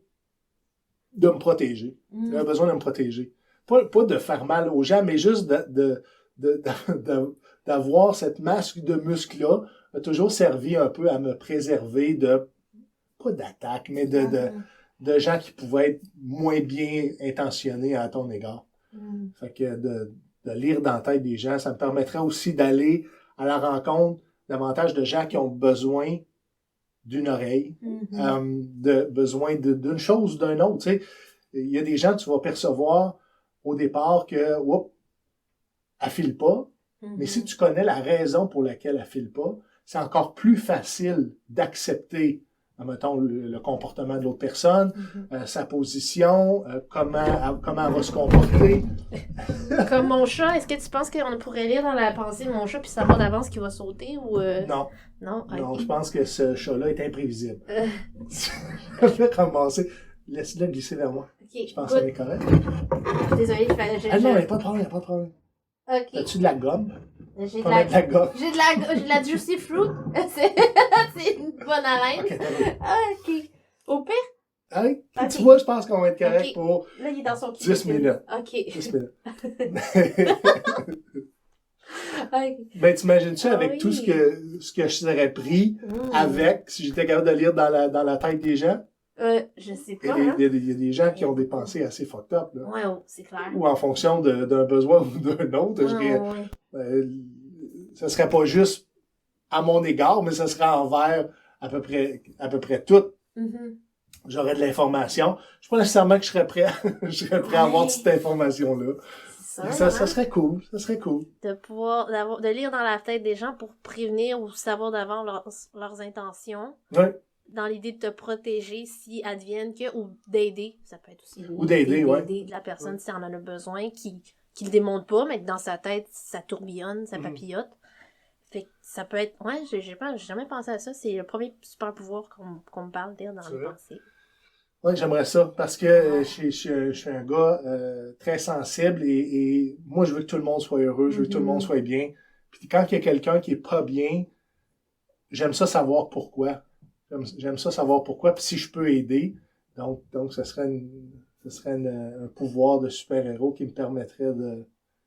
de me protéger. J'avais besoin de me protéger. Pas de faire mal aux gens, mais juste d'avoir cette masse de muscles-là a toujours servi un peu à me préserver pas d'attaques, mais de gens qui pouvaient être moins bien intentionnés à ton égard. Fait que de lire dans la tête des gens, ça me permettrait aussi d'aller à la rencontre davantage de gens qui ont besoin d'une oreille, de besoin d'une chose ou d'un autre. Tu sais, il y a des gens, tu vas percevoir au départ que, oups, elle file pas. Mais si tu connais la raison pour laquelle elle file pas, c'est encore plus facile d'accepter, mettons, le comportement de l'autre personne, sa position, comment elle va se comporter. Comme mon chat, est-ce que tu penses qu'on pourrait lire dans la pensée de mon chat puis savoir d'avance qu'il va sauter ou... Non. Non? Okay. Non, je pense que ce chat-là est imprévisible. Je vais commencer. Laisse-le glisser vers moi. Okay. Je pense que ça est correct. Désolée, Ah non, il n'y a pas de problème, il n'y a pas de problème. Okay. As-tu de la gomme? J'ai de gomme. J'ai de la Juicy Fruit. C'est une bonne haleine. Ok, t'as vu. Ah, ok. Au pire? Hey, Okay. Tu vois, je pense qu'on va être correct pour là, il est dans son 10 minutes. Ok. 10 minutes. Ben, t'imagines-tu avec tout ce que je serais pris avec, si j'étais capable de lire dans la tête des gens? Je sais pas. Il y a des gens qui ont des pensées assez fucked up, là. Ouais, c'est clair. Ou en fonction d'un besoin ou d'un autre. Ça serait pas juste à mon égard, mais ça serait envers à peu près tout. J'aurais de l'information. Je suis pas nécessairement que je serais prêt à avoir toute cette information-là. Ça serait cool. Ça serait cool. De lire dans la tête des gens pour prévenir ou savoir d'avance leurs intentions. Ouais. Dans l'idée de te protéger si advienne que, ou d'aider, ça peut être aussi d'aider de la personne si elle en a besoin, qui le démontre pas, mais que dans sa tête, ça tourbillonne, ça papillote. Fait que ça peut être, j'ai jamais pensé à ça, c'est le premier super pouvoir qu'on me parle dire dans les pensées. Oui, j'aimerais ça, parce que je suis un gars très sensible et moi, je veux que tout le monde soit heureux, je veux que tout le monde soit bien. Puis quand il y a quelqu'un qui est pas bien, j'aime ça savoir pourquoi. J'aime ça savoir pourquoi, puis si je peux aider. Donc ce serait un pouvoir de super-héros qui me permettrait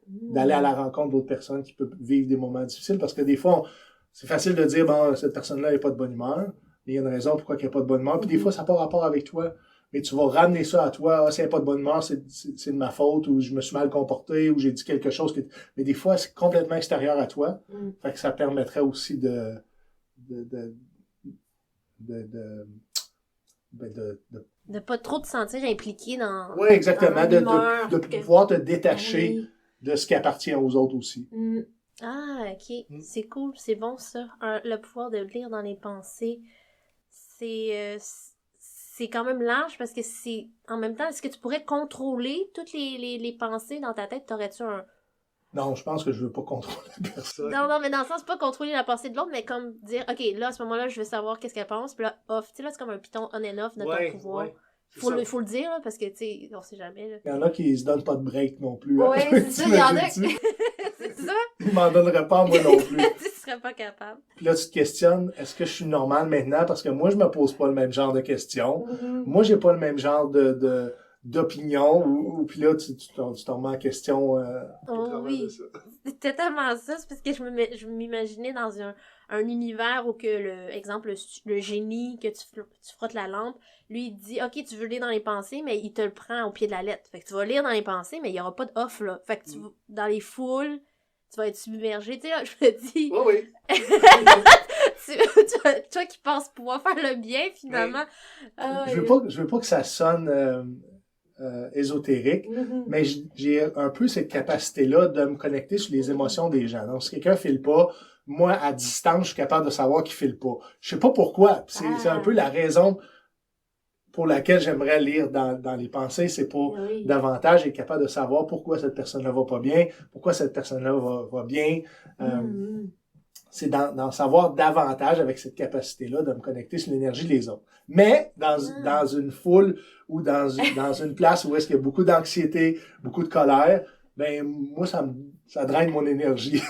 d'aller à la rencontre d'autres personnes qui peuvent vivre des moments difficiles. Parce que des fois, c'est facile de dire, bon, cette personne-là n'est pas de bonne humeur, mais il y a une raison pourquoi elle n'est pas de bonne humeur. Puis des fois, ça n'a pas rapport avec toi. Mais tu vas ramener ça à toi, si elle n'est pas de bonne humeur, c'est de ma faute, ou je me suis mal comporté, ou j'ai dit quelque chose. Mais des fois, c'est complètement extérieur à toi. Fait que ça permettrait aussi de pas trop te sentir impliqué dans... Oui, exactement. Dans de pouvoir te détacher de ce qui appartient aux autres aussi. Ah, ok. C'est cool, c'est bon ça. Le pouvoir de lire dans les pensées, c'est quand même large parce que c'est... En même temps, est-ce que tu pourrais contrôler toutes les pensées dans ta tête? T'aurais-tu un... Non, je pense que je veux pas contrôler personne. Non, mais dans le sens, pas contrôler la pensée de l'autre, mais comme dire, OK, là, à ce moment-là, je veux savoir qu'est-ce qu'elle pense, puis là, off. Tu sais, là, c'est comme un piton on and off de ton pouvoir. Faut le dire, là, parce que, tu sais, on sait jamais, là. Il y en a qui se donnent pas de break non plus. Ouais, c'est ça, il y en a qui... C'est ça? Ils m'en donneraient pas, moi non plus. Tu serais pas capable. Puis là, tu te questionnes, est-ce que je suis normal maintenant? Parce que moi, je me pose pas le même genre de questions. Moi, j'ai pas le même genre d'opinion, ou puis là, tu te remets en question oui, c'était tellement ça, c'est parce que je m'imaginais dans un univers où que, exemple, le génie, que tu frottes la lampe, lui, il dit, OK, tu veux lire dans les pensées, mais il te le prend au pied de la lettre. Fait que tu vas lire dans les pensées, mais il y aura pas de off, là. Fait que dans les foules, tu vas être submergé. Tu sais, là, je me dis... Oui. toi qui penses pouvoir faire le bien, finalement... Je veux pas que ça sonne... ésotérique, mais j'ai un peu cette capacité-là de me connecter sur les émotions des gens. Donc, si quelqu'un file pas, moi, à distance, je suis capable de savoir qu'il file pas. Je sais pas pourquoi. C'est un peu la raison pour laquelle j'aimerais lire dans les pensées. C'est pour davantage être capable de savoir pourquoi cette personne-là va pas bien, pourquoi cette personne-là va bien. C'est d'en savoir davantage avec cette capacité-là de me connecter sur l'énergie des autres. Mais dans une foule ou dans une place où est-ce qu'il y a beaucoup d'anxiété, beaucoup de colère, ben moi ça draine mon énergie.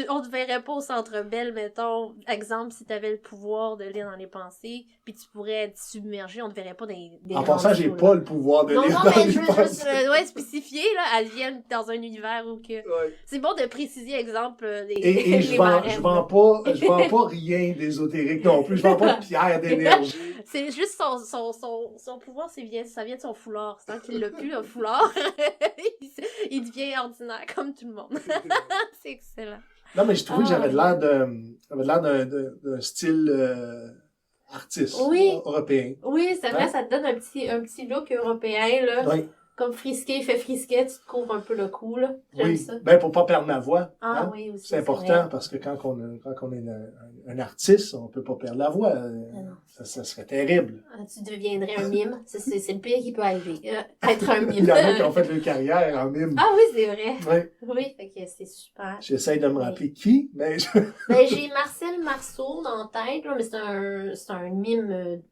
On te verrait pas au Centre Bell, mettons, exemple, si t'avais le pouvoir de lire dans les pensées, puis tu pourrais être submergé, on te verrait pas dans des En passant, j'ai pas le pouvoir de lire dans les pensées. Non, mais je veux juste spécifier, là, elles viennent dans un univers où que... C'est bon de préciser, exemple, et je vends pas rien d'ésotérique non plus, je vends pas de pierre d'énergie. C'est juste son pouvoir, ça vient de son foulard. C'est tant qu'il l'a plus, un foulard, il devient ordinaire, comme tout le monde. C'est excellent. Non, mais j'ai trouvé que j'avais l'air d'un style artiste européen. Oui, c'est vrai, Hein? ça te donne un petit look européen, là. Oui. Comme frisqué, fait frisquet, tu te couvres un peu le cou, là. J'aime ça. Ben pour pas perdre ma voix. Ah hein? oui, aussi. C'est important parce que quand on est un artiste, on peut pas perdre la voix. Ça serait terrible. Tu deviendrais un mime. C'est le pire qui peut arriver. Être un mime. Il y en a qui ont fait leur carrière en mime. Ah oui, c'est vrai. Oui. Oui, fait que c'est super. J'essaie de me rappeler qui, mais Ben, j'ai Marcel Marceau dans la tête, là, mais c'est un mime,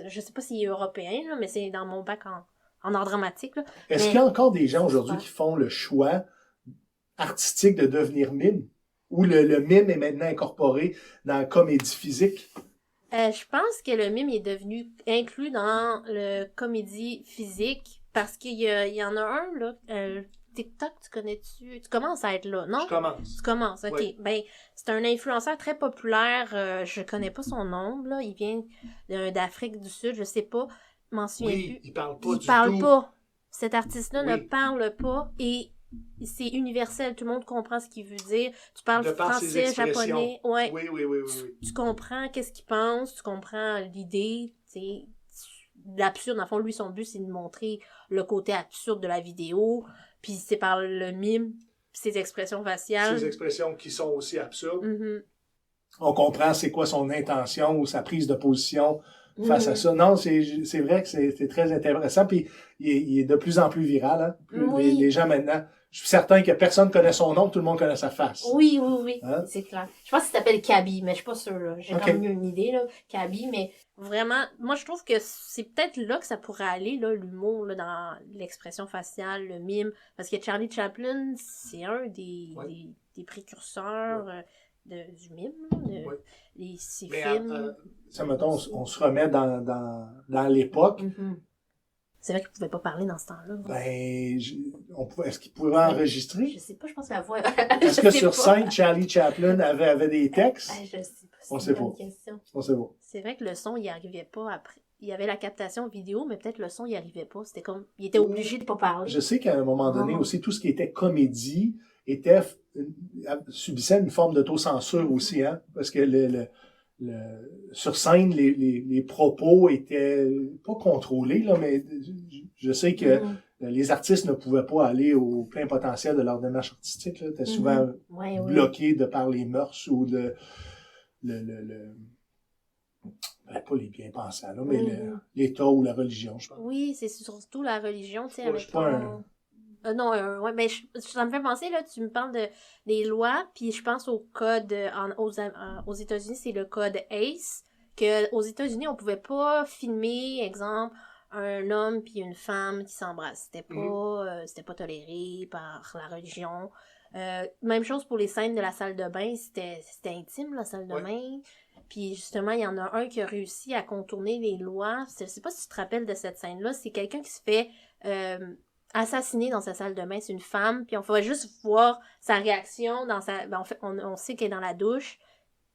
je sais pas s'il est européen, là, mais c'est dans mon bac en art dramatique, là. Est-ce qu'il y a encore des gens aujourd'hui qui font le choix artistique de devenir mime? Ou le mime est maintenant incorporé dans la comédie physique? Je pense que le mime est devenu inclus dans le comédie physique parce qu'il y en a un, là, TikTok, tu connais-tu? Tu commences à être là, non? Je commence. Tu commences, ok. Oui. Ben, c'est un influenceur très populaire, je connais pas son nom, là, il vient d'Afrique du Sud, je sais pas, m'en souviens plus. Oui, il parle pas Il du parle tout. pas. Cet artiste-là ne Oui. parle pas et c'est universel, tout le monde comprend ce qu'il veut dire. Tu parles De par ses français, expressions. japonais, ouais. Oui. Tu comprends qu'est-ce qu'il pense, tu comprends l'idée, tu sais. L'absurde, en fond, lui, son but, c'est de montrer le côté absurde de la vidéo, puis c'est par le mime, ses expressions faciales. Ces expressions qui sont aussi absurdes. Mhm. On comprend c'est quoi son intention ou sa prise de position face à ça. Non, c'est vrai que c'est très intéressant, puis il est de plus en plus viral. Hein? Oui. Les gens maintenant, je suis certain que personne ne connaît son nom, tout le monde connaît sa face. Oui, Hein? c'est clair. Je pense qu'il s'appelle Kaby, mais je suis pas sûre, là. J'ai Ok. quand même eu une idée, là, Kaby, mais vraiment, moi, je trouve que c'est peut-être là que ça pourrait aller, là, l'humour, là, dans l'expression faciale, le mime, parce que Charlie Chaplin, c'est un des précurseurs du mime, là, ses Mais films. ça, mettons, on se remet dans l'époque. Mhm. C'est vrai qu'il pouvait pas parler dans ce temps-là. Ben, est-ce qu'il pouvait enregistrer? Je sais pas, je pense que la voix... Est-ce que sur scène, Charlie Chaplin avait des textes? Je sais pas, c'est On une sait bonne pas. question. On sait pas. C'est vrai que le son, il arrivait pas après. Il y avait la captation vidéo, mais peut-être le son, il arrivait pas. C'était comme... Il était obligé de pas parler. Je sais qu'à un moment donné, Ah. aussi, tout ce qui était comédie subissait une forme d'autocensure aussi, hein? Parce que sur scène, les propos étaient pas contrôlés, là, mais je sais que les artistes ne pouvaient pas aller au plein potentiel de leur démarche artistique, là. Étaient souvent bloqués de par les mœurs ou pas les bien-pensants, là, mais l'État ou la religion, je pense. Oui, c'est surtout la religion, tu sais, Ouais, avec c'est pas un- non, ouais, mais ça me fait penser, là, tu me parles des lois, puis je pense au code aux États-Unis, c'est le code ACE, que aux États-Unis, on pouvait pas filmer, exemple, un homme puis une femme qui s'embrassent. C'était pas toléré par la religion. Même chose pour les scènes de la salle de bain, c'était intime, la salle de bain. Puis justement, il y en a un qui a réussi à contourner les lois. Je sais pas si tu te rappelles de cette scène-là. C'est quelqu'un qui se fait assassiner dans sa salle de bain. C'est une femme. Puis on va juste voir sa réaction dans sa... Ben, on sait qu'elle est dans la douche.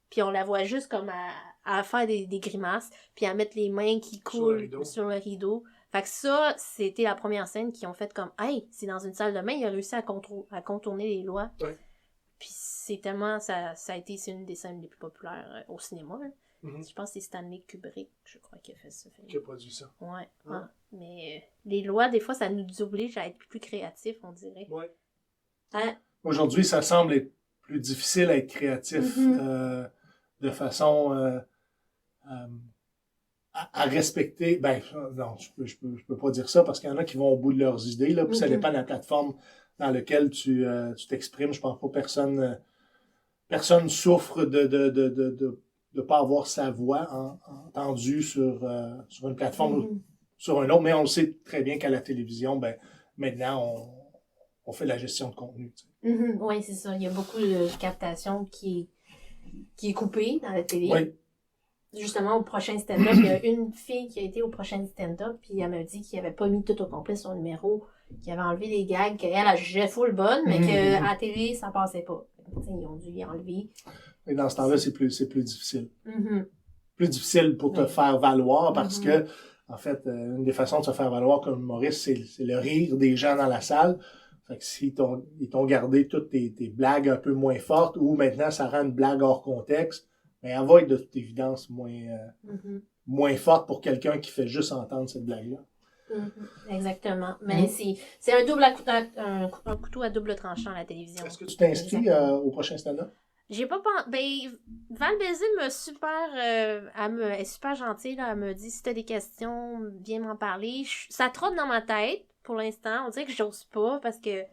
Puis on la voit juste comme à faire des grimaces. Puis à mettre les mains qui coulent sur le rideau. Fait que ça, c'était la première scène qu'ils ont fait comme « Hey, c'est dans une salle de bain. Il a réussi à contourner les lois. Ouais. » Puis c'est tellement... c'est une des scènes les plus populaires au cinéma. Hein. Je pense que c'est Stanley Kubrick, je crois, qui a fait ce film. Qui a produit ça. Ouais. Mais les lois, des fois, ça nous oblige à être plus créatifs, on dirait. Ouais. Hein? Aujourd'hui, ça semble être plus difficile à être créatif de façon à respecter. Ben, non, je peux pas dire ça parce qu'il y en a qui vont au bout de leurs idées, là, puis ça dépend de la plateforme dans laquelle tu t'exprimes. Je pense pas que personne souffre de pas avoir sa voix entendue sur une plateforme ou sur un autre, mais on le sait très bien qu'à la télévision, ben maintenant on fait la gestion de contenu. Oui, c'est ça. Il y a beaucoup de captation qui est coupée dans la télé. Oui. Justement, au prochain stand-up, il y a une fille qui a été au prochain stand-up, puis elle m'a dit qu'il avait pas mis tout au complet son numéro, qu'il avait enlevé des gags, qu'elle jugeait full bonne, mais qu'à la télé, ça passait pas. T'sais, ils ont dû y enlever. Et dans ce temps-là, c'est plus difficile. Plus difficile pour te faire valoir parce que, en fait, une des façons de se faire valoir comme humoriste, c'est le rire des gens dans la salle. Fait que ils t'ont gardé toutes tes blagues un peu moins fortes, ou maintenant ça rend une blague hors contexte, mais elle va être de toute évidence moins forte pour quelqu'un qui fait juste entendre cette blague-là. Exactement. Mais c'est un un couteau à double tranchant à la télévision. Est-ce que tu t'inscris au prochain stand-up? J'ai pas pensé. Ben, Val Bézil elle est super gentille, là. Elle me dit si t'as des questions, viens m'en parler. Ça trotte dans ma tête pour l'instant. On dirait que j'ose pas parce que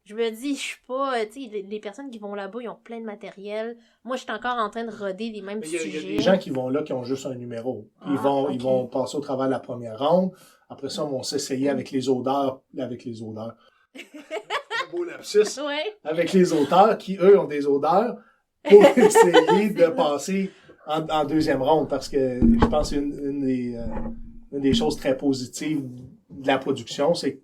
je me dis, je suis pas. Tu sais, les personnes qui vont là-bas, ils ont plein de matériel. Moi, je suis encore en train de roder les mêmes sujets. Il y a des gens qui vont là qui ont juste un numéro. Ils vont passer au travers de la première ronde. Après ça, ils vont s'essayer avec les odeurs. Un beau lapsus. Ouais. Avec les auteurs qui, eux, ont des odeurs pour essayer de passer en deuxième ronde. Parce que je pense que une des choses très positives de la production, c'est que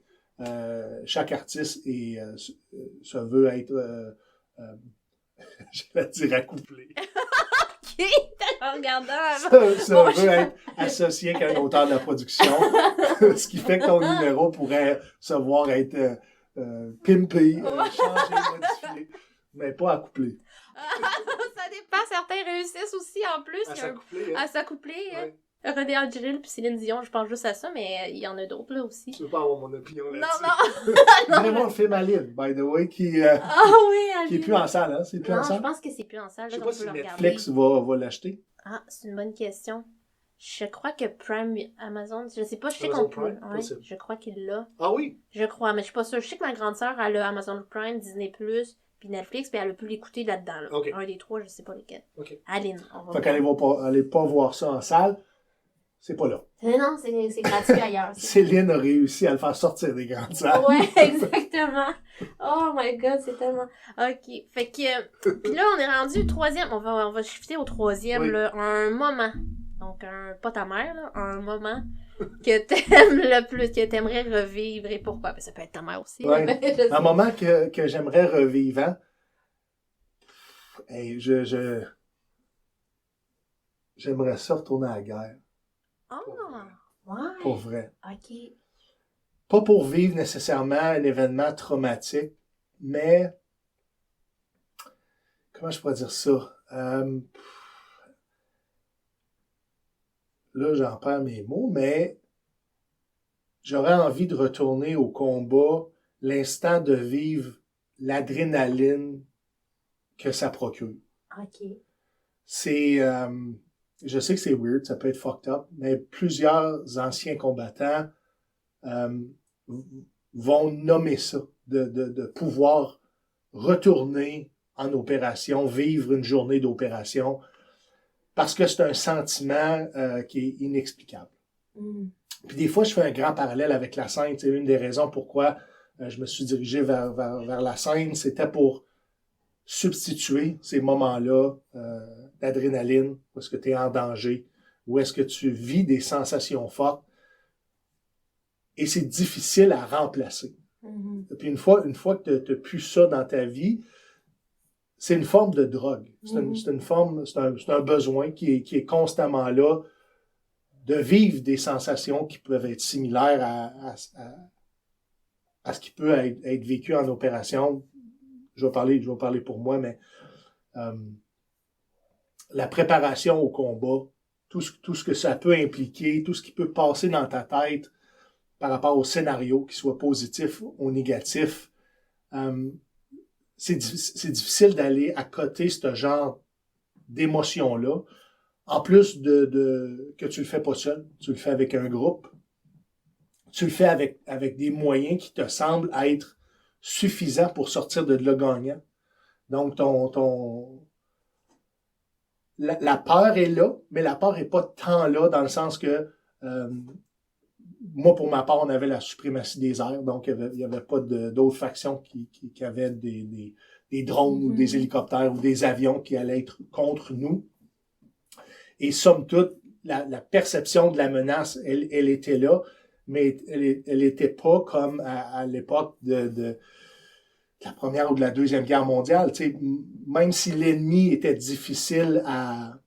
chaque artiste se veut être, je vais dire, accouplé. OK, en regardant. Ça veut être associé avec un auteur de la production. Ce qui fait que ton numéro pourrait se voir être pimpé, changé, modifié, mais pas accouplé. Ça dépend, certains réussissent aussi en plus. À s'accoupler. Ouais. René Angélil puis Céline Dion, je pense juste à ça, mais il y en a d'autres là aussi. Tu veux pas avoir mon opinion là-dessus? Non. Vraiment le film Aline, by the way, qui est plus en salle, hein? C'est plus en salle? Je pense que c'est plus en salle. Je sais là, pas si Netflix va l'acheter. Ah, c'est une bonne question. Je crois que Prime, Amazon, je sais pas, je sais Amazon qu'on peut. Prime, Ouais, je crois qu'il l'a. Ah oui? Je crois, mais je suis pas sûre. Je sais que ma grande sœur, elle a Amazon Prime, Disney+, puis Netflix, puis elle a pu l'écouter là-dedans. Là. Okay. Un des trois, je sais pas lesquels. Okay. Aline, on va fait qu'elle allez pas voir ça en salle, c'est pas là. Non, c'est gratuit ailleurs. Céline a réussi à le faire sortir des grandes salles. Ouais, exactement. Oh my god, c'est tellement... OK. Fait que... Puis là, on est rendu au troisième. On va shifter au troisième, là. Un moment. Donc, pas ta mère, là. Un moment que t'aimes le plus, que t'aimerais revivre et pourquoi. Ben, ça peut être ta mère aussi. Ouais. Mais un moment que j'aimerais revivre. Hey, j'aimerais ça retourner à la guerre. Ouais. Pour vrai. OK. Pas pour vivre nécessairement un événement traumatique, mais comment je pourrais dire ça? Là, j'en perds mes mots, mais j'aurais envie de retourner au combat, l'instant de vivre l'adrénaline que ça procure. OK. C'est... je sais que c'est weird, ça peut être fucked up, mais plusieurs anciens combattants vont nommer ça, de pouvoir retourner en opération, vivre une journée d'opération, parce que c'est un sentiment qui est inexplicable. Puis des fois, je fais un grand parallèle avec la scène. C'est une des raisons pourquoi je me suis dirigé vers la scène, c'était pour substituer ces moments-là d'adrénaline, où est-ce que tu es en danger, où est-ce que tu vis des sensations fortes, et c'est difficile à remplacer. Puis une fois que tu n'as plus ça dans ta vie, c'est une forme de drogue. C'est un besoin qui est constamment là, de vivre des sensations qui peuvent être similaires à ce qui peut être vécu en opération. Je vais parler pour moi, mais la préparation au combat, tout ce que ça peut impliquer, tout ce qui peut passer dans ta tête par rapport au scénario, qu'il soit positif ou négatif, c'est difficile d'aller à côté ce genre d'émotion-là. En plus que tu le fais pas seul, tu le fais avec un groupe, tu le fais avec des moyens qui te semblent être suffisants pour sortir de là gagnant. Donc, la peur est là, mais la peur est pas tant là dans le sens que moi, pour ma part, on avait la suprématie des airs, donc il y avait pas d'autres factions qui avaient des drones ou des hélicoptères ou des avions qui allaient être contre nous. Et somme toute, la perception de la menace, elle était là, mais elle était pas comme à l'époque de la Première ou de la Deuxième Guerre mondiale. Tu sais, même si l'ennemi était difficile à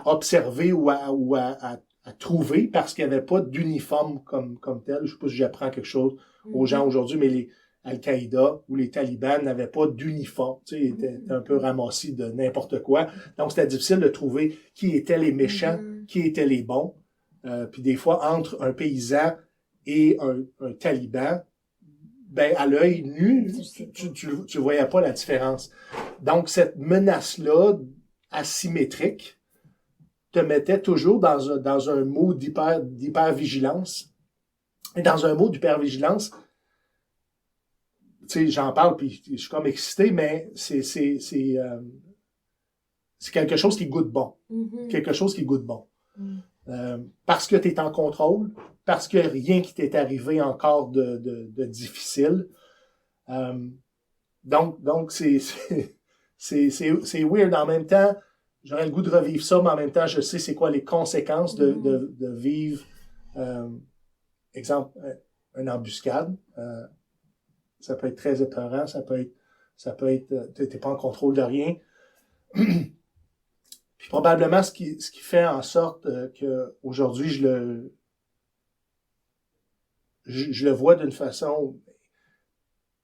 observer ou à trouver parce qu'il n'y avait pas d'uniforme comme tel. Je ne sais pas si j'apprends quelque chose aux gens aujourd'hui, mais Al-Qaïda ou les talibans n'avaient pas d'uniforme, tu sais, ils étaient un peu ramassés de n'importe quoi. Donc, c'était difficile de trouver qui étaient les méchants, qui étaient les bons. Puis des fois, entre un paysan et un taliban, ben, à l'œil nu, tu voyais pas la différence. Donc, cette menace-là, asymétrique, te mettait toujours dans un mot d'hypervigilance. Et dans un mot d'hypervigilance, tu sais, j'en parle, puis je suis comme excité, mais c'est quelque chose qui goûte bon. Quelque chose qui goûte bon. Parce que tu es en contrôle, parce que rien qui t'est arrivé encore de difficile. Donc c'est weird. En même temps, j'aurais le goût de revivre ça, mais en même temps, je sais c'est quoi les conséquences de vivre, exemple, une embuscade. Ça peut être très épeurant, ça peut être, t'es pas en contrôle de rien. Puis probablement ce qui fait en sorte que aujourd'hui je le vois d'une façon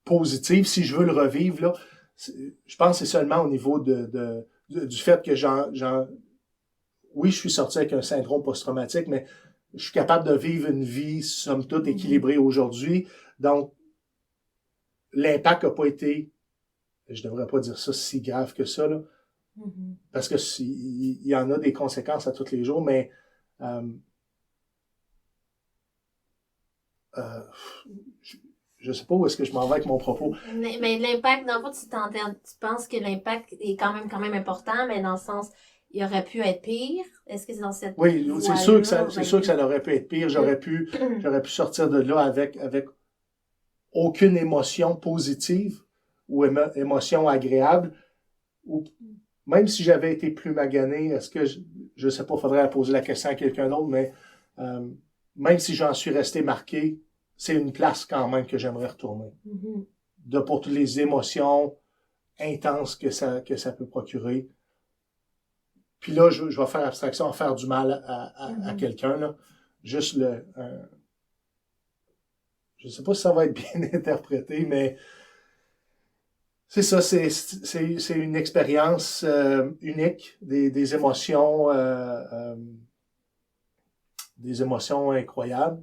positive, si je veux le revivre là, je pense que c'est seulement au niveau du fait que oui, je suis sorti avec un syndrome post-traumatique, mais je suis capable de vivre une vie somme toute équilibrée aujourd'hui. Donc l'impact n'a pas été, je devrais pas dire ça si grave que ça, là, parce que il y en a des conséquences à tous les jours, mais je sais pas où est-ce que je m'en vais avec mon propos. Mais l'impact, dans le fond, tu penses que l'impact est quand même important, mais dans le sens, il aurait pu être pire. Est-ce que c'est dans cette Oui, c'est sûr que ça aurait pu être pire. J'aurais pu sortir de là avec aucune émotion positive ou émotion agréable, ou même si j'avais été plus magané, est-ce que je sais pas, faudrait poser la question à quelqu'un d'autre, mais même si j'en suis resté marqué, c'est une place quand même que j'aimerais retourner. Pour toutes les émotions intenses que ça peut procurer. Puis là, je vais faire abstraction à faire du mal à quelqu'un, là. Juste je sais pas si ça va être bien interprété, mais c'est ça, c'est une expérience unique, des émotions incroyables.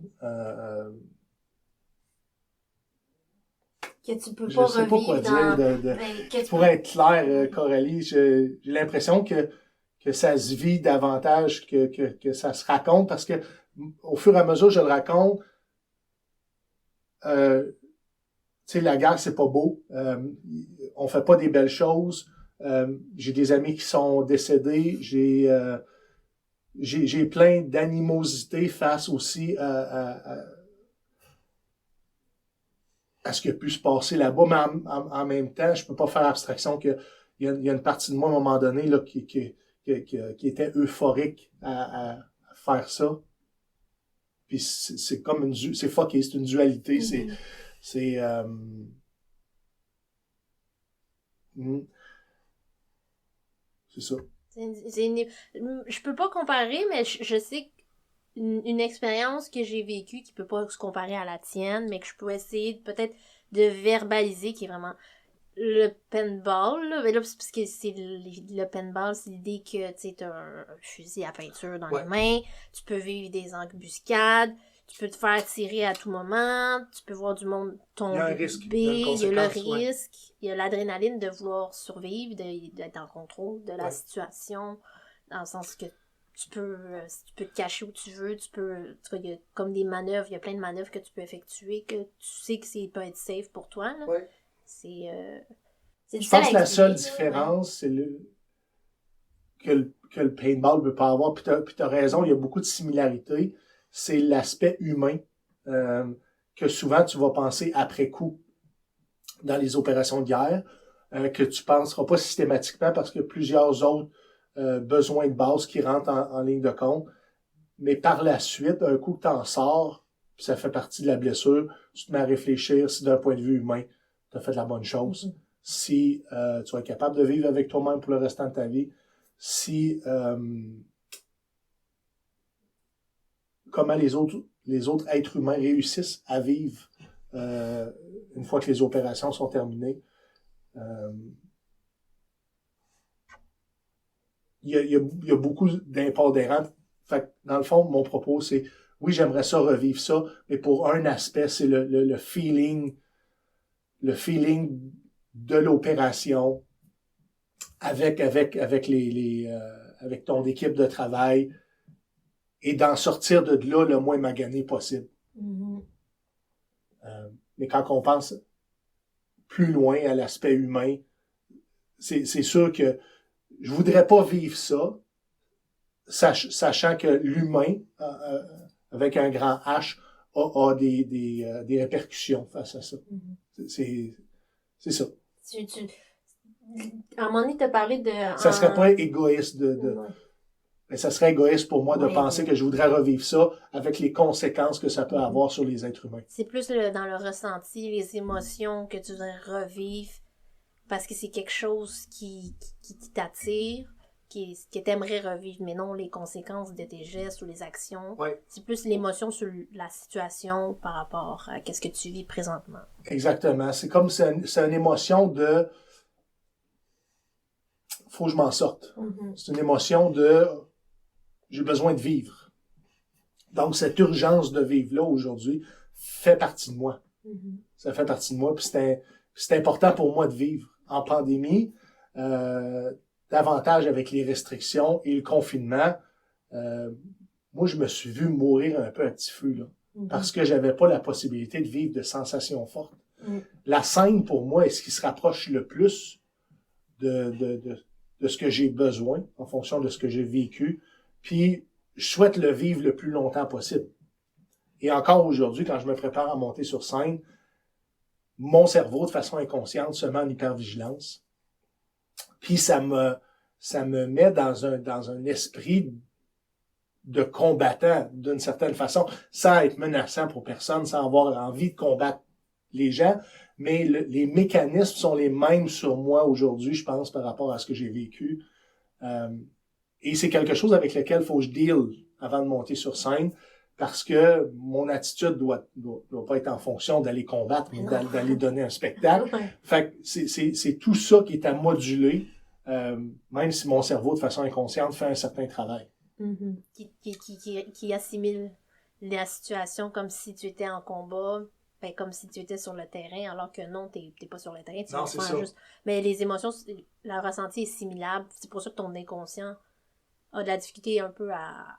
Que tu peux pas revivre. Je sais pas quoi dire. Pour être clair, Coralie, j'ai l'impression que ça se vit davantage que ça se raconte, parce que au fur et à mesure que je le raconte, tu sais, la guerre, c'est pas beau. On fait pas des belles choses. J'ai des amis qui sont décédés. J'ai plein d'animosité face aussi à ce qui a pu se passer là-bas, mais en même temps, je peux pas faire abstraction qu'il y a une partie de moi, à un moment donné, là, qui était euphorique à faire ça. Puis c'est comme c'est fucké, c'est une dualité, c'est c'est ça. Je peux pas comparer, mais je sais une expérience que j'ai vécue qui peut pas se comparer à la tienne, mais que je peux essayer peut-être de verbaliser, qui est vraiment le paintball, là. Mais là, parce que le paintball, c'est l'idée que tu as un fusil à peinture dans les mains, tu peux vivre des embuscades, tu peux te faire tirer à tout moment, tu peux voir du monde tomber, il y a un risque, il y a le risque, il y a l'adrénaline de vouloir survivre, d'être en contrôle de la situation, dans le sens que tu peux te cacher où tu veux, il y a comme des manœuvres, il y a plein de manœuvres que tu peux effectuer, que tu sais que c'est peut être safe pour toi, là. Je pense que la seule différence, c'est que le paintball ne peut pas avoir, puis t'as raison, il y a beaucoup de similarités, c'est l'aspect humain que souvent tu vas penser après coup dans les opérations de guerre, que tu ne penseras pas systématiquement parce qu'il y a plusieurs autres besoins de base qui rentrent en ligne de compte. Mais par la suite, un coup que tu en sors, puis ça fait partie de la blessure, tu te mets à réfléchir si d'un point de vue humain, tu as fait de la bonne chose. Si tu vas être capable de vivre avec toi-même pour le restant de ta vie, si comment les autres êtres humains réussissent à vivre une fois que les opérations sont terminées. Il y a beaucoup d'impondérables. Fait que, dans le fond, mon propos, c'est oui, j'aimerais ça revivre ça, mais pour un aspect, c'est le feeling de l'opération avec ton équipe de travail et d'en sortir de là le moins magané possible. Mm-hmm. Mais quand on pense plus loin à l'aspect humain, c'est sûr que je voudrais pas vivre ça, sachant que l'humain, avec un grand H, a des répercussions face à ça. Mm-hmm. C'est ça. À un moment donné, tu as parlé de... Ça serait pas égoïste mais ça serait égoïste pour moi de penser que je voudrais revivre ça avec les conséquences que ça peut avoir sur les êtres humains. C'est plus dans le ressenti, les émotions que tu voudrais revivre parce que c'est quelque chose qui t'attire, que t'aimerais revivre, mais non les conséquences de tes gestes ou les actions. Ouais. C'est plus l'émotion sur la situation par rapport à ce que tu vis présentement. Exactement. C'est comme c'est une émotion de faut que je m'en sorte. Mm-hmm. C'est une émotion de j'ai besoin de vivre. Donc, cette urgence de vivre-là, aujourd'hui, fait partie de moi. Mm-hmm. Ça fait partie de moi, puis c'est important pour moi de vivre. En pandémie, davantage avec les restrictions et le confinement, moi, je me suis vu mourir un peu à petit feu, là, parce que j'avais pas la possibilité de vivre de sensations fortes. La scène, pour moi, est ce qui se rapproche le plus de ce que j'ai besoin, en fonction de ce que j'ai vécu. Puis, je souhaite le vivre le plus longtemps possible. Et encore aujourd'hui, quand je me prépare à monter sur scène, mon cerveau, de façon inconsciente, se met en hypervigilance. Puis, ça me met dans un esprit de combattant, d'une certaine façon, sans être menaçant pour personne, sans avoir envie de combattre les gens. Mais les mécanismes sont les mêmes sur moi aujourd'hui, je pense, par rapport à ce que j'ai vécu. Et c'est quelque chose avec lequel il faut que je deal avant de monter sur scène, parce que mon attitude doit pas être en fonction d'aller combattre, mais d'aller donner un spectacle. Fait que c'est tout ça qui est à moduler, même si mon cerveau, de façon inconsciente, fait un certain travail. Mm-hmm. Qui assimile la situation comme si tu étais en combat, comme si tu étais sur le terrain, alors que non, t'es pas sur le terrain. Non, c'est ça. Mais les émotions, le ressenti est similable. C'est pour ça que ton inconscient a de la difficulté un peu à...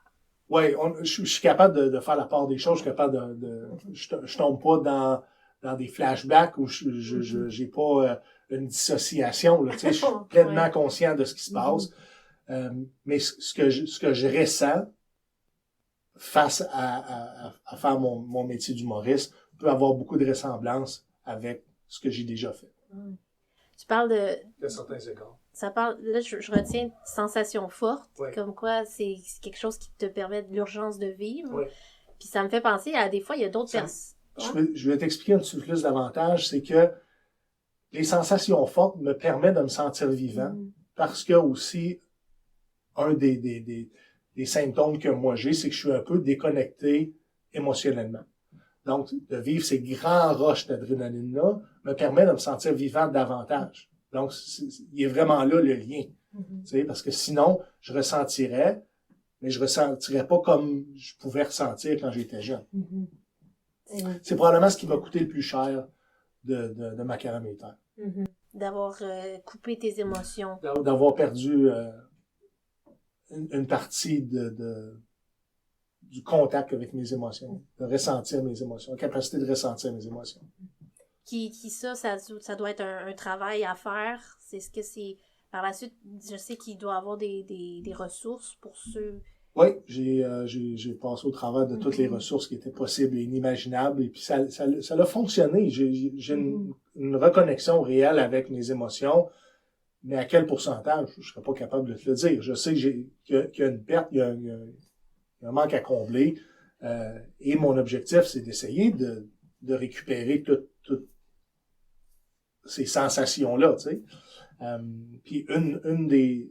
Oui, je suis capable de faire la part des choses. Je suis capable je tombe pas dans des flashbacks où j'ai pas une dissociation. Là, tu sais, je suis pleinement conscient de ce qui se passe. Mais ce que je ressens face à faire mon métier d'humoriste peut avoir beaucoup de ressemblances avec ce que j'ai déjà fait. Tu parles de certains écarts. Ça parle, là, je retiens sensation forte, comme quoi c'est quelque chose qui te permet de l'urgence de vivre. Oui. Puis ça me fait penser à des fois, il y a d'autres personnes. Je vais t'expliquer un petit peu plus davantage, c'est que les sensations fortes me permettent de me sentir vivant, parce que aussi, un des symptômes que moi j'ai, c'est que je suis un peu déconnecté émotionnellement. Donc, de vivre ces grands rushs d'adrénaline-là me permet de me sentir vivant davantage. Donc, il est vraiment là le lien. Tu sais, parce que sinon, je ressentirais, mais je ressentirais pas comme je pouvais ressentir quand j'étais jeune. C'est probablement ce qui m'a coûté le plus cher de ma carrière militaire. D'avoir coupé tes émotions. D'avoir perdu une partie du contact avec mes émotions, de ressentir mes émotions, la capacité de ressentir mes émotions. Ça doit être un travail à faire. C'est ce que c'est. Par la suite, je sais qu'il doit y avoir des ressources pour ceux. Oui, j'ai passé au travers de toutes les ressources qui étaient possibles et inimaginables, et puis ça a fonctionné. J'ai une reconnexion réelle avec mes émotions, mais à quel pourcentage, je serais pas capable de te le dire. Je sais qu'il y a une perte, il y a un manque à combler, et mon objectif, c'est d'essayer de récupérer toutes ces sensations-là, tu sais. Puis une des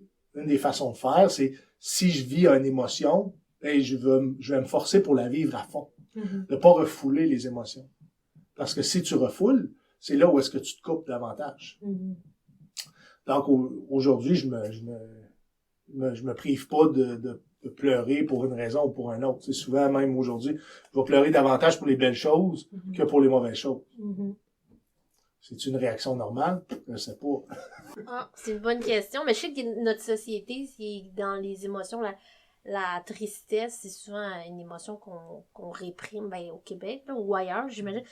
façons de faire, c'est si je vis une émotion, je vais me forcer pour la vivre à fond. De pas refouler les émotions. Parce que si tu refoules, c'est là où est-ce que tu te coupes davantage. Mm-hmm. Donc, aujourd'hui, je me prive pas de pleurer pour une raison ou pour une autre. C'est souvent, même aujourd'hui, je vais pleurer davantage pour les belles choses que pour les mauvaises choses. Mm-hmm. C'est une réaction normale? Je sais pas. Ah, c'est une bonne question. Mais je sais que notre société, c'est dans les émotions, la tristesse, c'est souvent une émotion qu'on réprime au Québec là, ou ailleurs, j'imagine,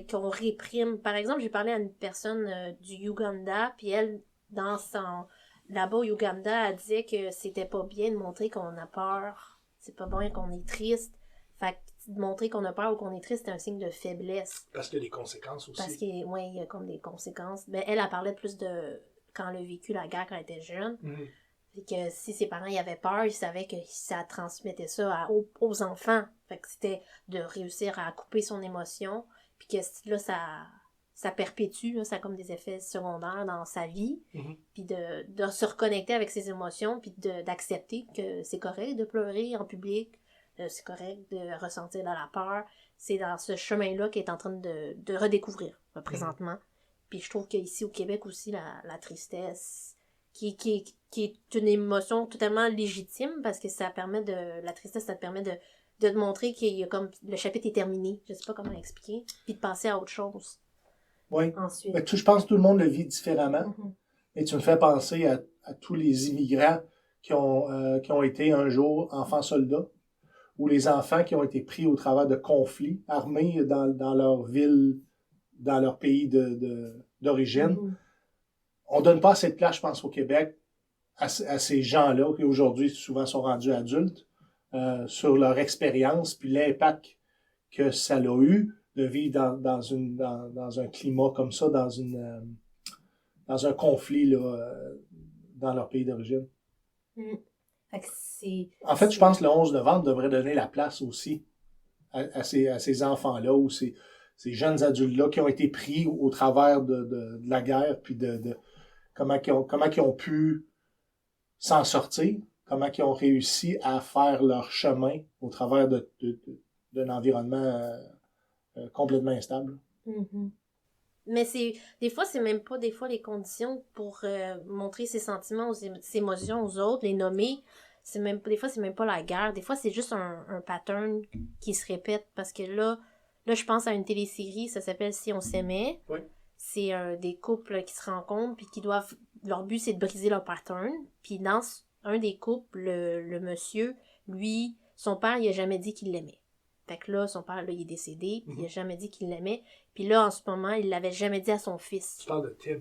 qu'on réprime. Par exemple, j'ai parlé à une personne du Ouganda, puis elle, là-bas au Ouganda, elle disait que c'était pas bien de montrer qu'on a peur. C'est pas bien qu'on est triste. Fait que de montrer qu'on a peur ou qu'on est triste, c'est un signe de faiblesse. Parce qu'il y a des conséquences aussi. Parce qu'il y a comme des conséquences. Ben, elle parlait plus de quand elle a vécu la guerre quand elle était jeune. Mm-hmm. Et que si ses parents y avaient peur, ils savaient que ça transmettait ça aux enfants. Fait que c'était de réussir à couper son émotion. Puis que là, ça perpétue, là, ça a comme des effets secondaires dans sa vie. Mm-hmm. Puis de se reconnecter avec ses émotions, puis d'accepter que c'est correct de pleurer en public. C'est correct de ressentir de la peur. C'est dans ce chemin-là qu'elle est en train de redécouvrir présentement. Puis je trouve qu'ici au Québec aussi, la tristesse, qui est une émotion totalement légitime, parce que la tristesse, ça te permet de te montrer qu'il y a comme le chapitre est terminé. Je sais pas comment l'expliquer. Puis de passer à autre chose. Oui. Ensuite. Ben, je pense que tout le monde le vit différemment. Mm-hmm. Et tu me fais penser à tous les immigrants qui ont été un jour enfants soldats, ou les enfants qui ont été pris au travers de conflits armés dans leur ville, dans leur pays d'origine. Mm-hmm. On donne pas assez de place, je pense, au Québec à ces gens-là qui aujourd'hui souvent sont rendus adultes sur leur expérience puis l'impact que ça a eu de vivre dans un climat comme ça, dans un conflit là, dans leur pays d'origine. Mm. En fait, je pense que le 11 novembre devrait donner la place aussi à ces enfants-là ou ces jeunes adultes-là qui ont été pris au travers de la guerre, puis de comment ils ont pu s'en sortir, comment ils ont réussi à faire leur chemin au travers d'un environnement complètement instable. Mm-hmm. Mais des fois, c'est même pas les conditions pour montrer ses sentiments, ses émotions aux autres, les nommer. Des fois, c'est même pas la guerre. Des fois, c'est juste un pattern qui se répète. Parce que là, je pense à une télésérie, ça s'appelle Si on s'aimait. Oui. C'est des couples qui se rencontrent, puis qui doivent... Leur but, c'est de briser leur pattern. Puis dans un des couples, le monsieur, lui, son père, il a jamais dit qu'il l'aimait. Fait que là, son père, là, il est décédé, puis il a jamais dit qu'il l'aimait. Puis là, en ce moment, il l'avait jamais dit à son fils. Tu parles de Tim.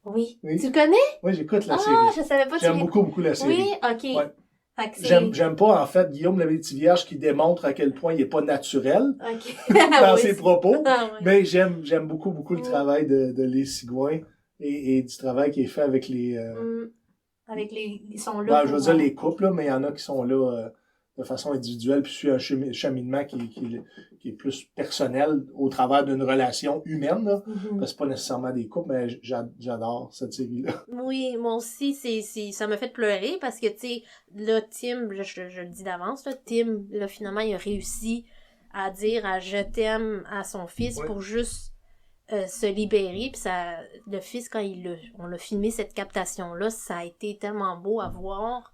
Oui. Oui. Tu le connais? Oui, j'écoute la série. Ah, je savais pas. J'aime beaucoup la série. Oui, ok. Ouais. Fait que j'aime pas, en fait, Guillaume la Petite Vierge qui démontre à quel point il est pas naturel okay. dans oui, ses propos. Ah, oui. Mais j'aime beaucoup le travail de Lise Sigouin et du travail qui est fait avec les... Avec ils sont là. Ben, je veux dire les couples, là, mais il y en a qui sont là de façon individuelle, puis suit un cheminement qui est plus personnel au travers d'une relation humaine. Là. Parce que c'est pas nécessairement des couples, mais j'adore cette série-là. Oui, moi aussi, ça m'a fait pleurer parce que, tu sais, là, Tim, je le dis d'avance, là, Tim, là, finalement, il a réussi à dire « je t'aime » à son fils pour juste se libérer. Puis le fils, quand on a filmé cette captation-là, ça a été tellement beau à voir,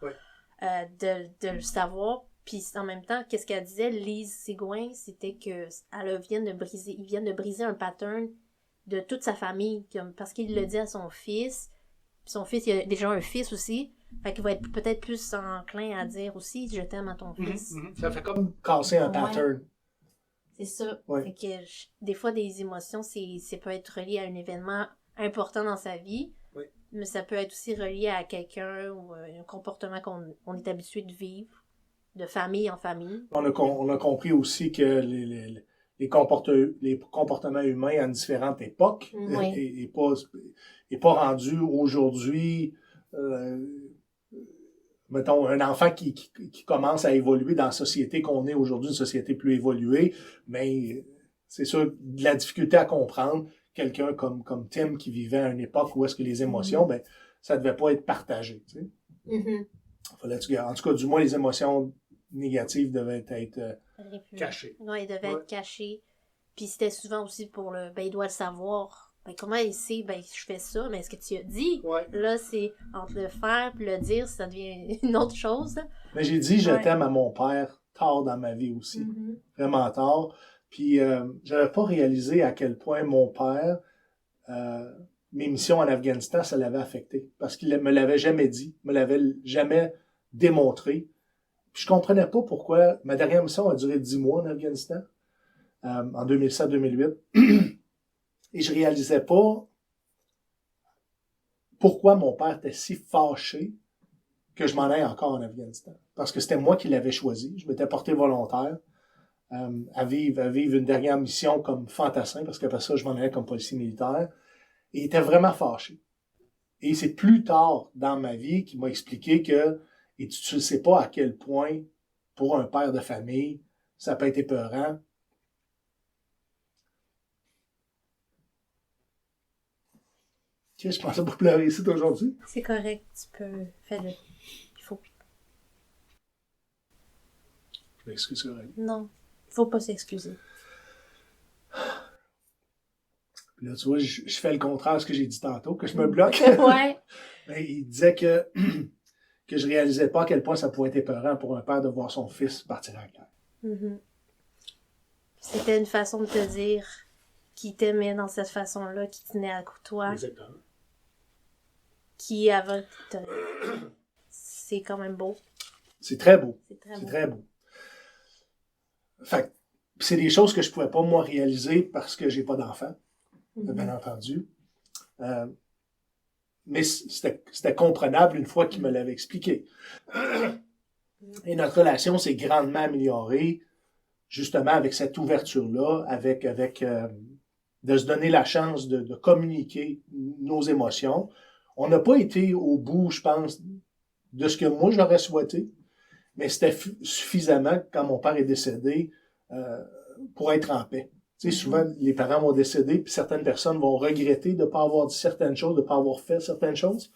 de le savoir. Puis en même temps, qu'est-ce qu'elle disait, Lise Sigouin, c'était que ils viennent de briser un pattern de toute sa famille, parce qu'il le dit à son fils. Puis son fils, il a déjà un fils aussi. Fait qu'il va être peut-être plus enclin à dire aussi « je t'aime » à ton fils. Ça fait comme casser un pattern. C'est ça. Ouais. Fait que des fois, des émotions, ça peut être relié à un événement important dans sa vie, mais ça peut être aussi relié à quelqu'un ou un comportement qu'on est habitué de vivre, de famille en famille. On a compris aussi que les comportements humains à différentes époques n'est pas rendu aujourd'hui... mettons, un enfant qui commence à évoluer dans la société qu'on est aujourd'hui, une société plus évoluée, mais c'est sûr, de la difficulté à comprendre quelqu'un comme Tim qui vivait à une époque où est-ce que les émotions, ben, ça devait pas être partagé, tu sais. En tout cas, du moins, les émotions négatives devaient être cachées. Oui, elles devaient être cachées. Puis c'était souvent aussi pour il doit le savoir. Comment il sait, je fais ça, mais est-ce que tu as dit? Ouais. Là, c'est entre le faire et le dire, ça devient une autre chose. Mais j'ai dit je t'aime à mon père tard dans ma vie aussi. Vraiment tard. Puis j'avais pas réalisé à quel point mon père, mes missions en Afghanistan, ça l'avait affecté. Parce qu'il me l'avait jamais dit, me l'avait jamais démontré. Puis je comprenais pas pourquoi ma dernière mission a duré 10 mois en Afghanistan, en 2007-2008. Et je réalisais pas pourquoi mon père était si fâché que je m'en aille encore en Afghanistan. Parce que c'était moi qui l'avais choisi. Je m'étais porté volontaire à vivre une dernière mission comme fantassin, parce qu'après ça, je m'en allais comme policier militaire. Et il était vraiment fâché. Et c'est plus tard dans ma vie qu'il m'a expliqué que et tu ne sais pas à quel point, pour un père de famille, ça peut être épeurant. Tiens, je pensais pas pleurer ici aujourd'hui. C'est correct, tu peux faire le... Il faut... Je m'excuse, correct. Non, il faut pas s'excuser. Puis là, tu vois, je fais le contraire de ce que j'ai dit tantôt, que je me bloque. Ouais. Mais il disait que je réalisais pas à quel point ça pouvait être épeurant pour un père de voir son fils partir en guerre. Mm-hmm. C'était une façon de te dire qu'il t'aimait dans cette façon-là, qu'il tenait à toi. Exactement. Qui avait... C'est quand même beau. C'est très beau. C'est très beau. Fait que c'est des choses que je pouvais pas, moi, réaliser parce que j'ai pas d'enfant, bien entendu. Mais c'était comprenable une fois qu'il me l'avait expliqué. Et notre relation s'est grandement améliorée, justement, avec cette ouverture-là, avec de se donner la chance de communiquer nos émotions. On n'a pas été au bout, je pense, de ce que moi j'aurais souhaité, mais c'était suffisamment, quand mon père est décédé, pour être en paix. Tu sais, souvent, les parents vont décéder, puis certaines personnes vont regretter de ne pas avoir dit certaines choses, de ne pas avoir fait certaines choses.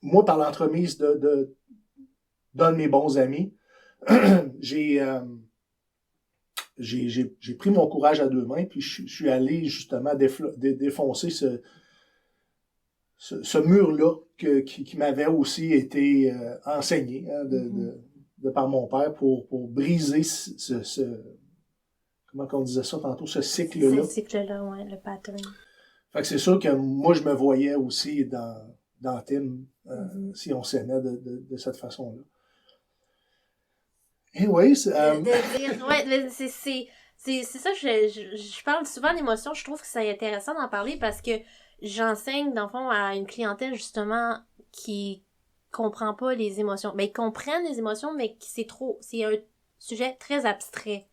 Moi, par l'entremise d'un de mes bons amis, j'ai pris mon courage à deux mains, puis je suis allé justement défoncer ce mur-là qui m'avait aussi été enseigné de par mon père pour briser comment on disait ça tantôt, ce cycle-là. Ce cycle-là, oui, le pattern. Fait que c'est sûr que moi, je me voyais aussi dans Tim, si on s'aimait de cette façon-là. Et oui, c'est ça, je parle souvent d'émotions, je trouve que c'est intéressant d'en parler parce que j'enseigne, dans le fond, à une clientèle, justement, qui comprend pas les émotions. Ben, ils comprennent les émotions, mais c'est un sujet très abstrait.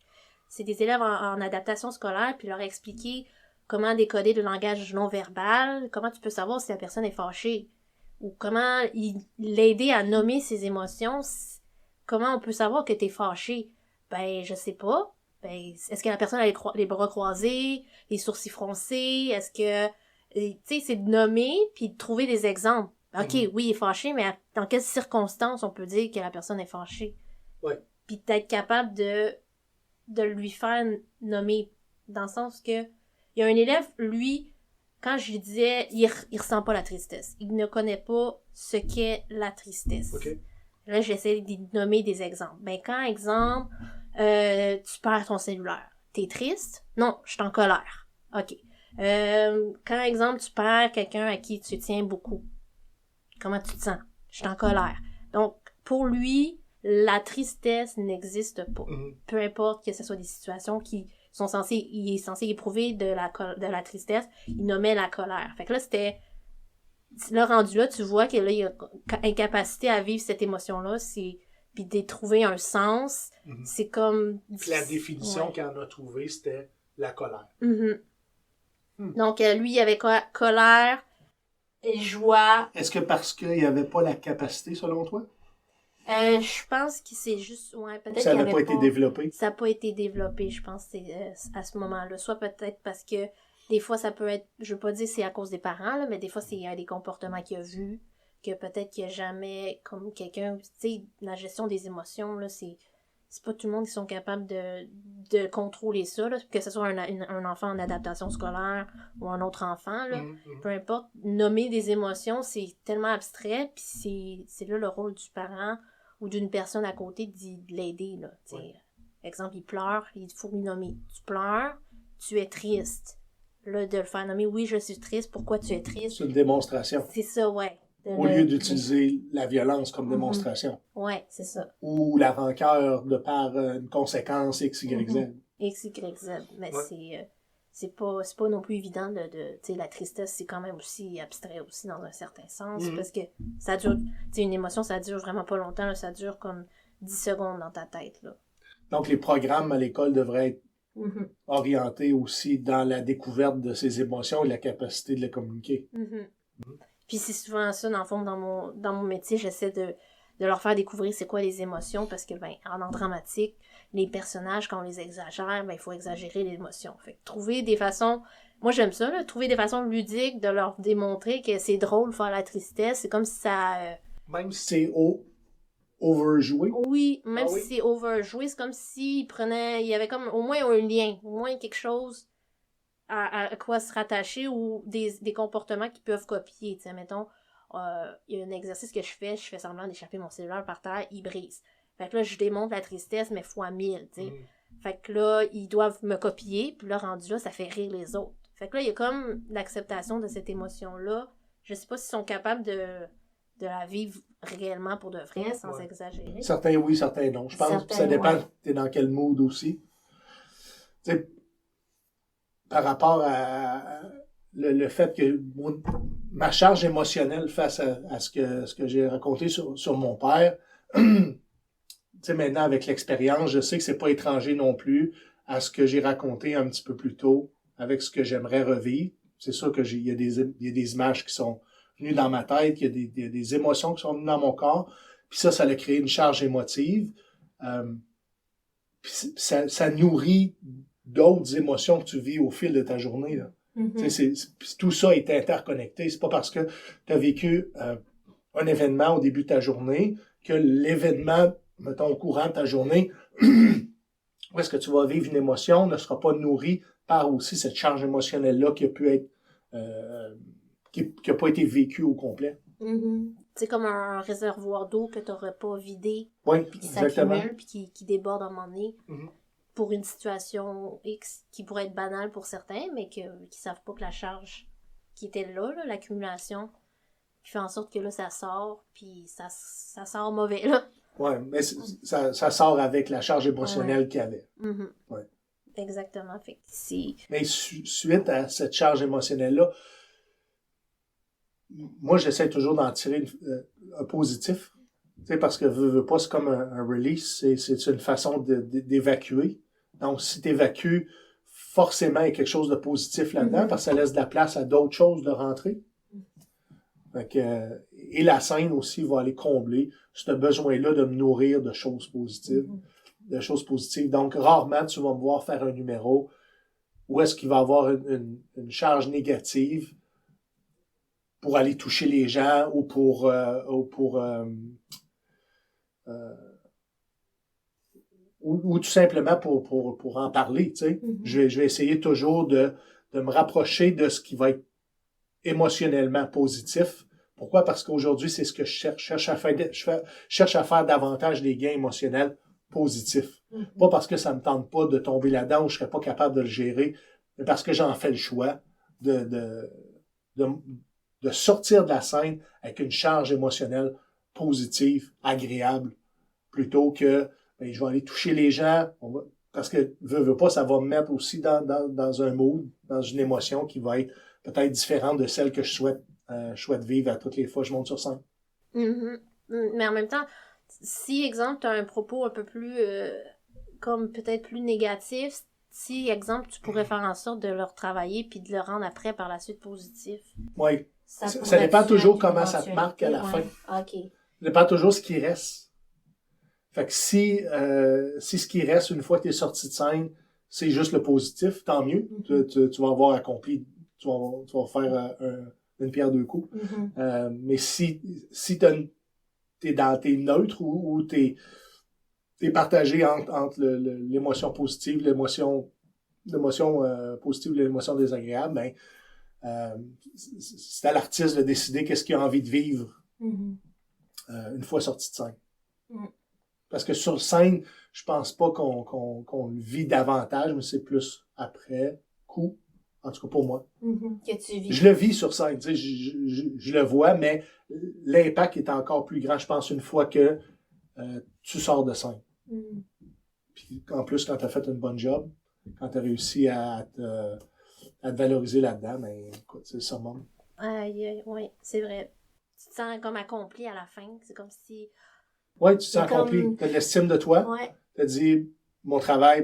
C'est des élèves en adaptation scolaire, puis leur expliquer comment décoder le langage non-verbal, comment tu peux savoir si la personne est fâchée, ou comment l'aider à nommer ses émotions, comment on peut savoir que t'es fâché. Ben, je sais pas. Ben, est-ce que la personne a les bras croisés, les sourcils froncés, est-ce que... Tu sais, c'est de nommer, puis de trouver des exemples. OK, oui, il est fâché, mais dans quelles circonstances on peut dire que la personne est fâchée? Ouais. Puis d'être capable de lui faire nommer, dans le sens que il y a un élève, lui, quand je lui disais, il ressent pas la tristesse. Il ne connaît pas ce qu'est la tristesse. Okay. Là, j'essaie de nommer des exemples. Ben, quand, exemple, tu perds ton cellulaire. T'es triste? Non, je suis en colère. OK. Quand, exemple, tu perds quelqu'un à qui tu tiens beaucoup. Comment tu te sens? Je suis en colère. Donc, pour lui, la tristesse n'existe pas. Peu importe que ce soit des situations il est censé éprouver de la tristesse, il nommait la colère. Fait que là, là, rendu là, tu vois que là, il y a incapacité à vivre cette émotion-là, puis de trouver un sens, c'est comme... La définition qu'il en a trouvée, c'était la colère. Donc, lui, il y avait colère et joie. Est-ce que parce qu'il n'y avait pas la capacité, selon toi? Je pense que c'est juste... Ouais, peut-être ça n'a pas été développé? Ça n'a pas été développé, je pense, à ce moment-là. Soit peut-être parce que des fois, ça peut être... Je veux pas dire c'est à cause des parents, là, mais des fois, c'est des comportements qu'il a vus, que peut-être qu'il n'y a jamais... Comme quelqu'un... Tu sais, la gestion des émotions, là, c'est c'est pas tout le monde qui sont capables de contrôler ça, là, que ce soit un enfant en adaptation scolaire ou un autre enfant, là. Peu importe, nommer des émotions, c'est tellement abstrait, puis c'est là le rôle du parent ou d'une personne à côté de l'aider, là. Exemple, il pleure, il faut lui nommer. Tu pleures, tu es triste. Là, de le faire nommer, oui, je suis triste, pourquoi tu es triste? C'est une démonstration. C'est ça, ouais. Au lieu d'utiliser la violence comme démonstration. Ouais, c'est ça. Ou la rancœur de par une conséquence X, Y, Z. X, Y, Z. Mais c'est pas non plus évident tu sais, la tristesse, c'est quand même aussi abstrait aussi dans un certain sens, parce que ça dure, tu sais, une émotion, ça dure vraiment pas longtemps, là, ça dure comme 10 secondes dans ta tête, là. Donc, les programmes à l'école devraient être orientés aussi dans la découverte de ces émotions et la capacité de les communiquer. Puis c'est souvent ça, dans le fond, dans mon métier, j'essaie de leur faire découvrir c'est quoi les émotions, parce que, en art dramatique, les personnages, quand on les exagère, il faut exagérer l'émotion. Fait que trouver des façons... Moi, j'aime ça, là, trouver des façons ludiques de leur démontrer que c'est drôle de faire la tristesse. C'est comme si ça... Même si c'est overjoué? Oui, même si c'est overjoué, c'est comme s'ils prenaient... Il y avait comme au moins un lien, au moins quelque chose à quoi se rattacher ou des comportements qu'ils peuvent copier. Tu sais, mettons, il y a un exercice que je fais semblant d'échapper mon cellulaire par terre, il brise. Fait que là, je démontre la tristesse, mais fois 1000, tu sais. Fait que là, ils doivent me copier, puis là, rendu là, ça fait rire les autres. Fait que là, il y a comme l'acceptation de cette émotion-là. Je sais pas s'ils sont capables de la vivre réellement pour de vrai, sans exagérer. Certains oui, certains non. Je pense que ça dépend, t'es dans quel mood aussi. Tu sais, par rapport à le fait que ma charge émotionnelle face à ce que j'ai raconté sur mon père, tu sais, maintenant, avec l'expérience, je sais que c'est pas étranger non plus à ce que j'ai raconté un petit peu plus tôt, avec ce que j'aimerais revivre. C'est sûr que il y a des images qui sont venues dans ma tête, il y a des émotions qui sont venues dans mon corps, puis ça a créé une charge émotive. Puis ça nourrit d'autres émotions que tu vis au fil de ta journée, là. Tout ça est interconnecté. C'est pas parce que tu as vécu un événement au début de ta journée que l'événement, mettons, au courant de ta journée, où est-ce que tu vas vivre une émotion, ne sera pas nourri par aussi cette charge émotionnelle-là qui a pu être qui n'a pas été vécue au complet. C'est comme un réservoir d'eau que tu n'aurais pas vidé, puis qui s'accumule, puis qui déborde à un moment donné. Pour une situation X qui pourrait être banale pour certains, mais qui ne savent pas que la charge qui était là, l'accumulation, qui fait en sorte que là, ça sort, puis ça sort mauvais, là. Oui, mais ça sort avec la charge émotionnelle qu'il y avait. Exactement. Fait mais suite à cette charge émotionnelle-là, moi, j'essaie toujours d'en tirer un positif. Tu sais, parce que veux pas, c'est comme un release, c'est une façon d'évacuer. Donc, si tu évacues, forcément, il y a quelque chose de positif là-dedans, parce que ça laisse de la place à d'autres choses de rentrer. Fait que, et la scène aussi va aller combler ce besoin-là de me nourrir de choses positives. Donc, rarement, tu vas me voir faire un numéro où est-ce qu'il va y avoir une charge négative pour aller toucher les gens ou pour ou tout simplement pour en parler, tu sais. Je vais essayer toujours de me rapprocher de ce qui va être émotionnellement positif. Pourquoi? Parce qu'aujourd'hui, c'est ce que je cherche à faire. Je cherche à faire davantage des gains émotionnels positifs. Pas parce que ça me tente pas de tomber là-dedans ou je serais pas capable de le gérer, mais parce que j'en fais le choix de sortir de la scène avec une charge émotionnelle positive, agréable, plutôt que je vais aller toucher les gens, parce que veux pas, ça va me mettre aussi dans un mood, dans une émotion qui va être peut-être différente de celle que je souhaite vivre à toutes les fois que je monte sur scène. Mais en même temps, si, exemple, tu as un propos un peu plus, comme peut-être plus négatif, si, exemple, tu pourrais faire en sorte de le retravailler puis de le rendre après par la suite positif. Oui. Ça dépend toujours comment ça te marque à la fin. OK. Ça dépend toujours ce qui reste. Fait que si ce qui reste une fois que tu es sorti de scène, c'est juste le positif, tant mieux. Tu vas avoir accompli, tu vas faire une pierre deux coups. Mais si t'es neutre ou t'es est partagé entre l'émotion positive, l'émotion positive et l'émotion désagréable, ben, c'est à l'artiste de décider qu'est-ce qu'il a envie de vivre une fois sorti de scène. Parce que sur scène, je pense pas qu'on le vit davantage, mais c'est plus après coup, en tout cas pour moi. Que tu vis. Je le vis sur scène, tu sais, je le vois, mais l'impact est encore plus grand, je pense, une fois que tu sors de scène. Puis en plus, quand tu as fait une bonne job, quand tu as réussi à te valoriser là-dedans, ben écoute, c'est le summum. Oui, c'est vrai. Tu te sens comme accompli à la fin. C'est comme si... Oui, tu te sens accompli. Tu as de l'estime de toi. Ouais. Tu as dit, mon travail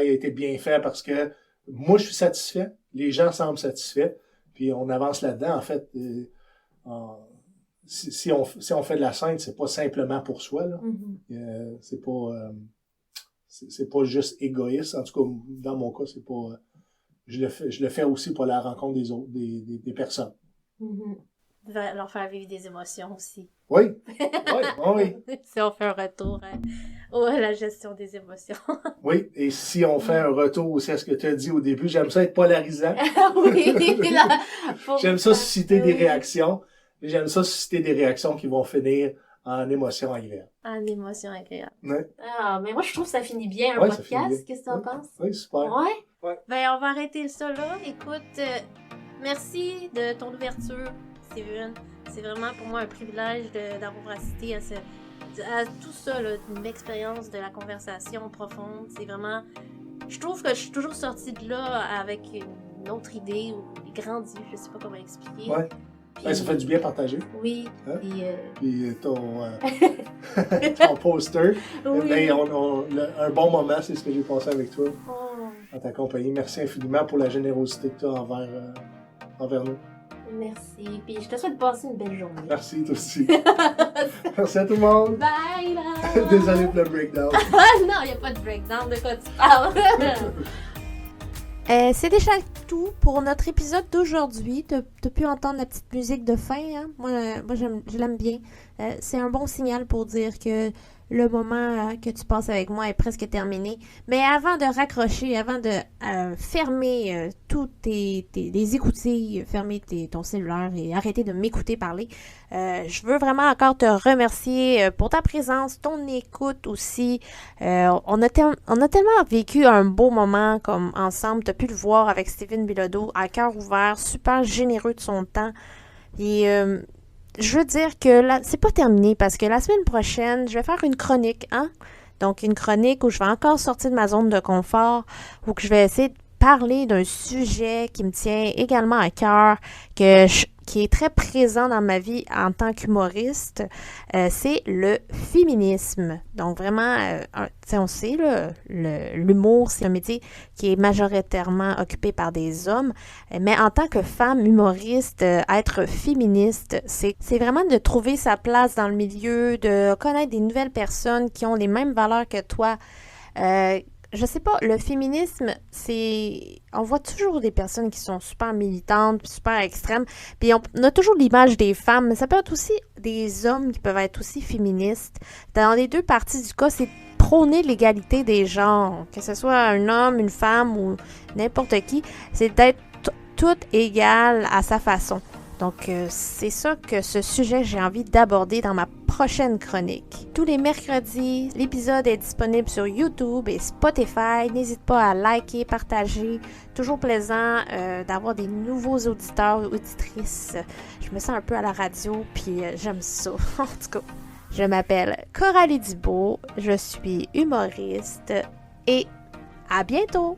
a été bien fait parce que moi, je suis satisfait. Les gens semblent satisfaits. Puis on avance là-dedans. En fait, si on fait de la scène, c'est pas simplement pour soi. Là. C'est pas juste égoïste. En tout cas, dans mon cas, c'est pas... je le fais aussi pour la rencontre des autres, des personnes. Leur faire vivre des émotions aussi. Oui. Si on fait un retour à la gestion des émotions. Oui, et si on fait un retour aussi à ce que tu as dit au début, j'aime ça être polarisant. J'aime ça susciter des réactions. Et j'aime ça susciter des réactions qui vont finir en émotions agréables. En émotions agréables. Ouais. Ah, mais moi, je trouve que ça finit bien un podcast. Qu'est-ce que tu en penses? Oui, super. Ouais. Ben, on va arrêter ça là. Écoute, merci de ton ouverture, Steven. C'est vraiment pour moi un privilège d'avoir assisté à tout ça, là, une expérience de la conversation profonde. C'est vraiment... Je trouve que je suis toujours sortie de là avec une autre idée ou grandi, je sais pas comment expliquer. Ouais. Puis, ça fait du bien partager. Oui. Hein? Puis ton poster. Oui. Ben, un bon moment, c'est ce que j'ai passé avec toi en ta compagnie. Merci infiniment pour la générosité que tu as envers nous. Merci. Puis je te souhaite de passer une belle journée. Merci, toi aussi. Merci à tout le monde. Bye, là. Désolé pour le breakdown. Non, il n'y a pas de breakdown. De quoi tu parles? C'est déjà tout pour notre épisode d'aujourd'hui. T'as pu entendre la petite musique de fin, hein? Moi je l'aime bien. C'est un bon signal pour dire que le moment que tu passes avec moi est presque terminé. Mais avant de raccrocher, avant de fermer tous les écoutilles, fermer ton cellulaire et arrêter de m'écouter parler, je veux vraiment encore te remercier pour ta présence, ton écoute aussi. On a tellement vécu un beau moment comme ensemble. Tu as pu le voir avec Steven Bilodeau, à cœur ouvert, super généreux de son temps. Et je veux dire que là, c'est pas terminé parce que la semaine prochaine, je vais faire une chronique, hein? Donc, une chronique où je vais encore sortir de ma zone de confort, où je vais essayer de parler d'un sujet qui me tient également à cœur, qui est très présent dans ma vie en tant qu'humoriste, c'est le féminisme. Donc vraiment, on sait, l'humour, c'est un métier qui est majoritairement occupé par des hommes, mais en tant que femme humoriste, être féministe, c'est vraiment de trouver sa place dans le milieu, de connaître des nouvelles personnes qui ont les mêmes valeurs que toi. Je sais pas, le féminisme, on voit toujours des personnes qui sont super militantes, super extrêmes, puis on a toujours l'image des femmes, mais ça peut être aussi des hommes qui peuvent être aussi féministes. Dans les deux parties du cas, c'est prôner l'égalité des genres, que ce soit un homme, une femme ou n'importe qui, c'est d'être tout égal à sa façon. Donc, c'est ça que ce sujet, j'ai envie d'aborder dans ma prochaine chronique. Tous les mercredis, l'épisode est disponible sur YouTube et Spotify. N'hésite pas à liker, partager. Toujours plaisant d'avoir des nouveaux auditeurs et auditrices. Je me sens un peu à la radio, puis j'aime ça. En tout cas, je m'appelle Coralie Dubois, je suis humoriste et à bientôt!